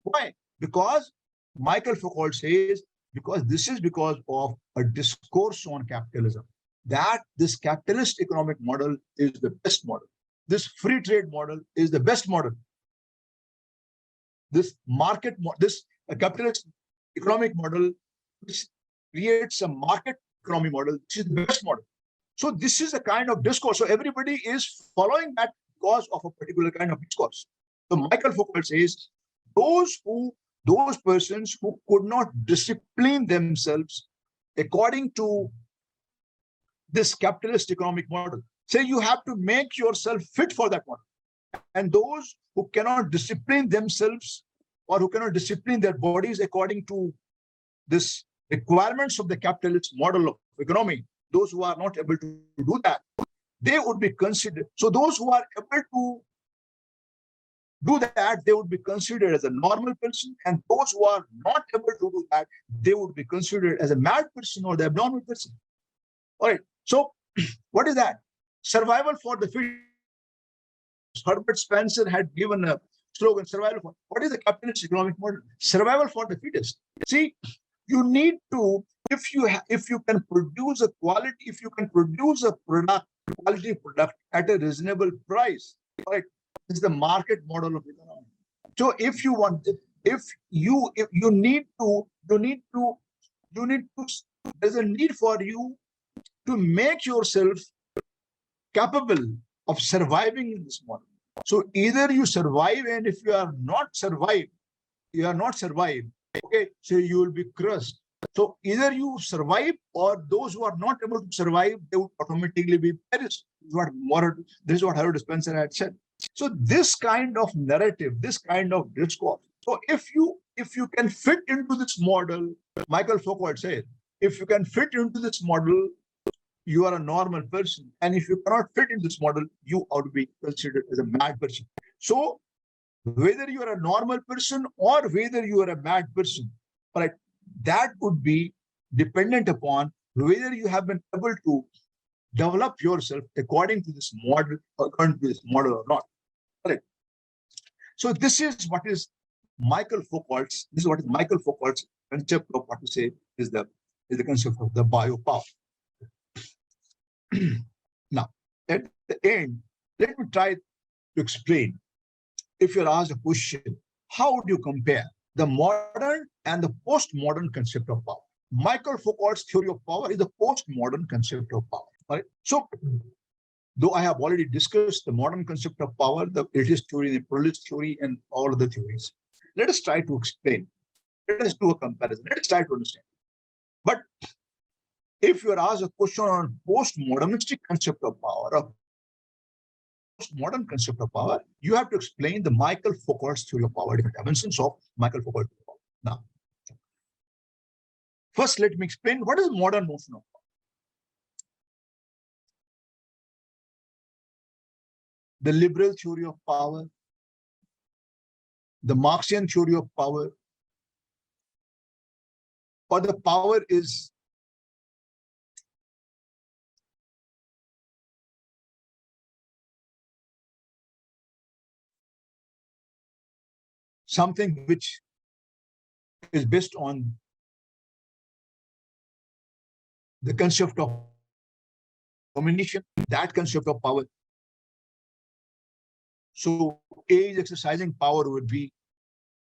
Why? Because Michael Foucault says, because this is because of a discourse on capitalism, that this capitalist economic model is the best model. This free trade model is the best model. This capitalist economic model, which creates a market economy model, which is the best model. So this is a kind of discourse. So everybody is following that because of a particular kind of discourse. So Michael Foucault says, those persons who could not discipline themselves according to this capitalist economic model, say you have to make yourself fit for that model. And those who cannot discipline themselves or who cannot discipline their bodies according to this requirements of the capitalist model of economy, those who are not able to do that, they would be considered. So those who are able to do that, they would be considered as a normal person, and those who are not able to do that, they would be considered as a mad person or the abnormal person. All right. So what is that? Survival for the fittest. Herbert Spencer had given a slogan, survival for, what is the capitalist economic model? Survival for the fittest. See, you need to, if you can produce a quality, if you can produce a quality product at a reasonable price, right? It's the market model of economy. So if you want, if you need to, there's a need for you to make yourself capable of surviving in this model. So either you survive, and if you are not survived, okay, so you will be crushed. So either you survive, or those who are not able to survive, they would automatically be perished. This is what Harold Spencer had said. So this kind of narrative, this kind of discourse. So if you can fit into this model, Michael Foucault said, if you can fit into this model, you are a normal person. And if you cannot fit in this model, you ought to be considered as a mad person. So whether you are a normal person or whether you are a mad person, right, that would be dependent upon whether you have been able to develop yourself according to this model or not. Correct. So this is what is Michael Foucault's concept of what to say is the concept of the biopower. Now, at the end, let me try to explain. If you're asked a question, how would you compare the modern and the postmodern concept of power? Michael Foucault's theory of power is the postmodern concept of power. Right? So, though I have already discussed the modern concept of power, the elitist theory, the pluralist theory, and all the theories, let us try to explain. Let us do a comparison. Let us try to understand. But if you are asked a question on postmodernistic concept of power, or postmodern concept of power, you have to explain the Michael Foucault's theory of power, different dimensions of Michael Foucault. Now, first, let me explain what is modern notion of power. The liberal theory of power, the Marxian theory of power, or the power is something which is based on the concept of domination, that concept of power. So A is exercising power would be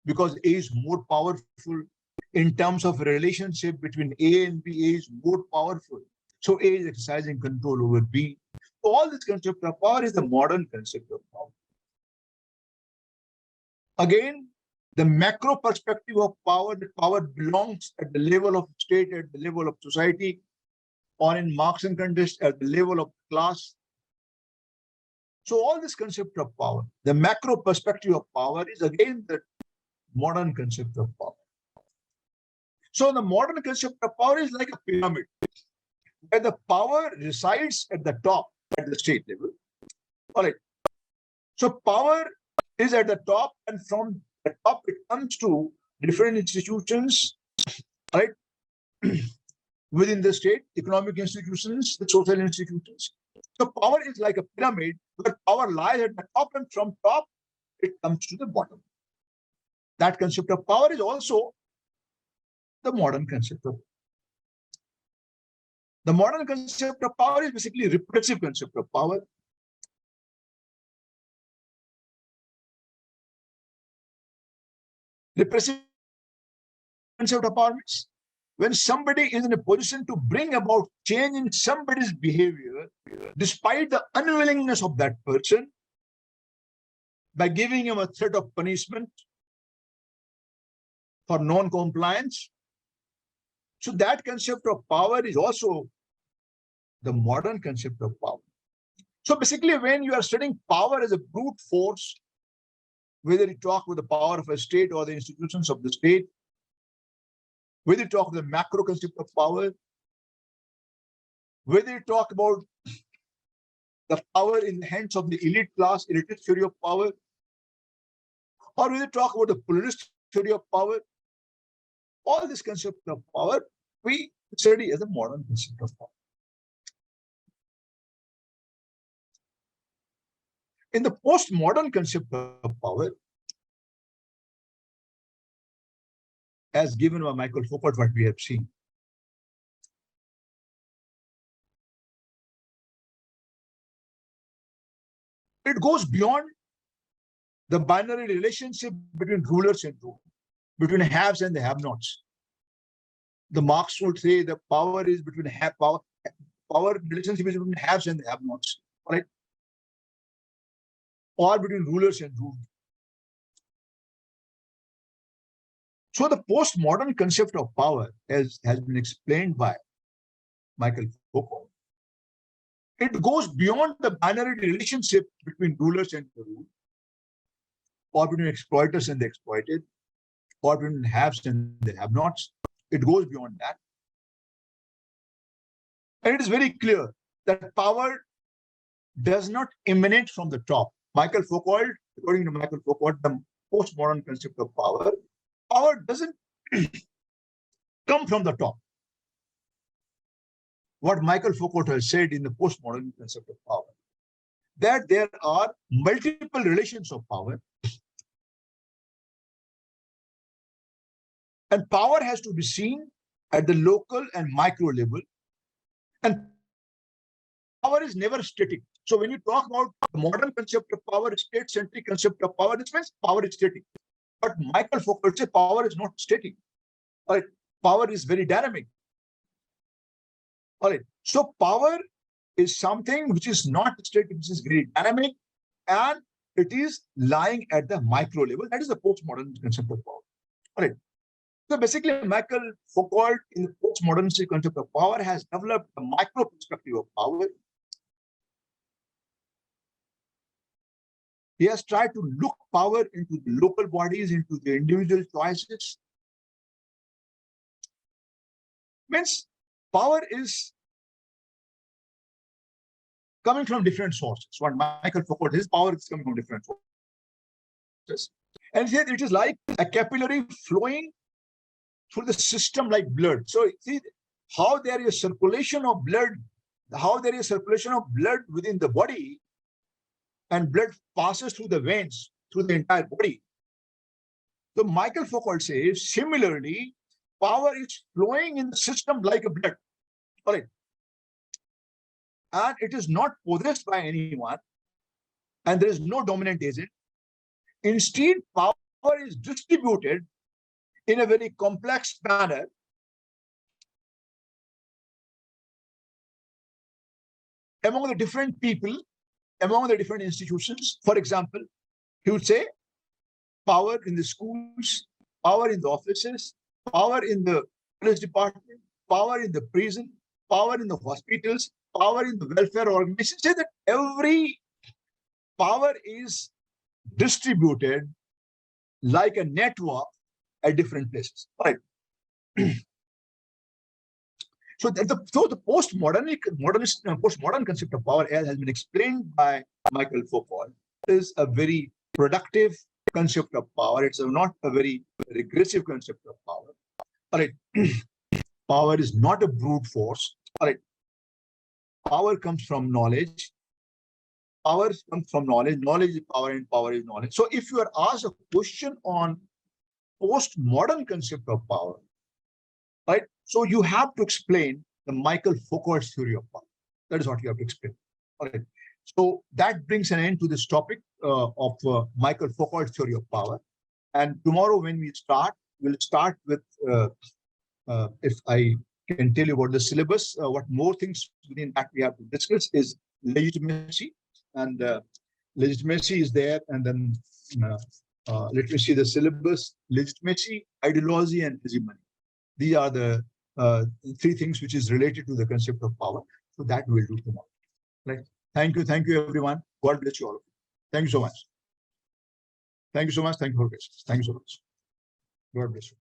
because A is more powerful in terms of relationship between A and B. A is more powerful. So A is exercising control over B. All this concept of power is the modern concept of power. Again, the macro perspective of power, that power belongs at the level of state, at the level of society, or in Marxian context, at the level of class. So all this concept of power, the macro perspective of power is again the modern concept of power. So the modern concept of power is like a pyramid, where the power resides at the top, at the state level. All right. So power is at the top, and from the top it comes to different institutions, right? Within the state, economic institutions, the social institutions. So power is like a pyramid, where power lies at the top, and from top it comes to the bottom. That concept of power is also the modern concept of. The modern concept of power is basically repressive concept of power. Repressive concept of power means when somebody is in a position to bring about change in somebody's behavior, despite the unwillingness of that person, by giving him a threat of punishment for non-compliance. So that concept of power is also the modern concept of power. So basically, when you are studying power as a brute force, whether you talk with the power of a state or the institutions of the state, whether you talk the macro concept of power, whether you talk about the power in the hands of the elite class, elitist theory of power, or whether you talk about the pluralist theory of power, all this concept of power we study as a modern concept of power. In the postmodern concept of power, as given by Michael Foucault, what we have seen, it goes beyond the binary relationship between rulers and ruled. between haves and the have-nots. The Marx would say the power is between power relationship is between haves and the have-nots, right? Or between rulers and ruled. So the postmodern concept of power, as has been explained by Michael Foucault, it goes beyond the binary relationship between rulers and the ruled, or between exploiters and the exploited, or between haves and the have-nots. It goes beyond that. And it is very clear that power does not emanate from the top. Michael Foucault, according to Michael Foucault, the postmodern concept of power doesn't come from the top. What Michael Foucault has said in the postmodern concept of power, that there are multiple relations of power, and power has to be seen at the local and micro level, and power is never static. So when you talk about the modern concept of power, state-centric concept of power, this means power is static. But Michael Foucault says power is not static. All right, power is very dynamic. All right, so power is something which is not static, which is very dynamic, and it is lying at the micro level. That is the postmodern concept of power. All right. So basically, Michael Foucault, in the postmodern concept of power, has developed a micro perspective of power. He has tried to look power into the local bodies, into the individual choices. Means power is coming from different sources. What Michael Foucault, his power is coming from different sources. And here it is like a capillary flowing through the system like blood. So see how there is circulation of blood, within the body, and blood passes through the veins, through the entire body. So Michael Foucault says, similarly, power is flowing in the system like a blood. All right. And it is not possessed by anyone, and there is no dominant agent. Instead, power is distributed in a very complex manner among the different people, among the different institutions. For example, he would say power in the schools, power in the offices, power in the police department, power in the prison, power in the hospitals, power in the welfare organizations. Say that every power is distributed like a network at different places. All right. So the postmodern concept of power, as has been explained by Michael Foucault, is a very productive concept of power. It's not a very regressive concept of power. All right. Power is not a brute force. All right. Power comes from knowledge. Power comes from knowledge. Knowledge is power, and power is knowledge. So if you are asked a question on postmodern concept of power, right? So you have to explain the Michael Foucault's theory of power. That is what you have to explain. All right. So that brings an end to this topic of Michael Foucault's theory of power. And tomorrow when we start, we'll start with, if I can tell you about the syllabus, what more things within that we have to discuss is legitimacy. And legitimacy is there. And then let me see the syllabus: legitimacy, ideology, and hegemony. These are the three things which is related to the concept of power. So that we'll do tomorrow. Right. Thank you, everyone. God bless you all. Thank you so much. Thank you so much. Thank you for this. Thank you so much. God bless you.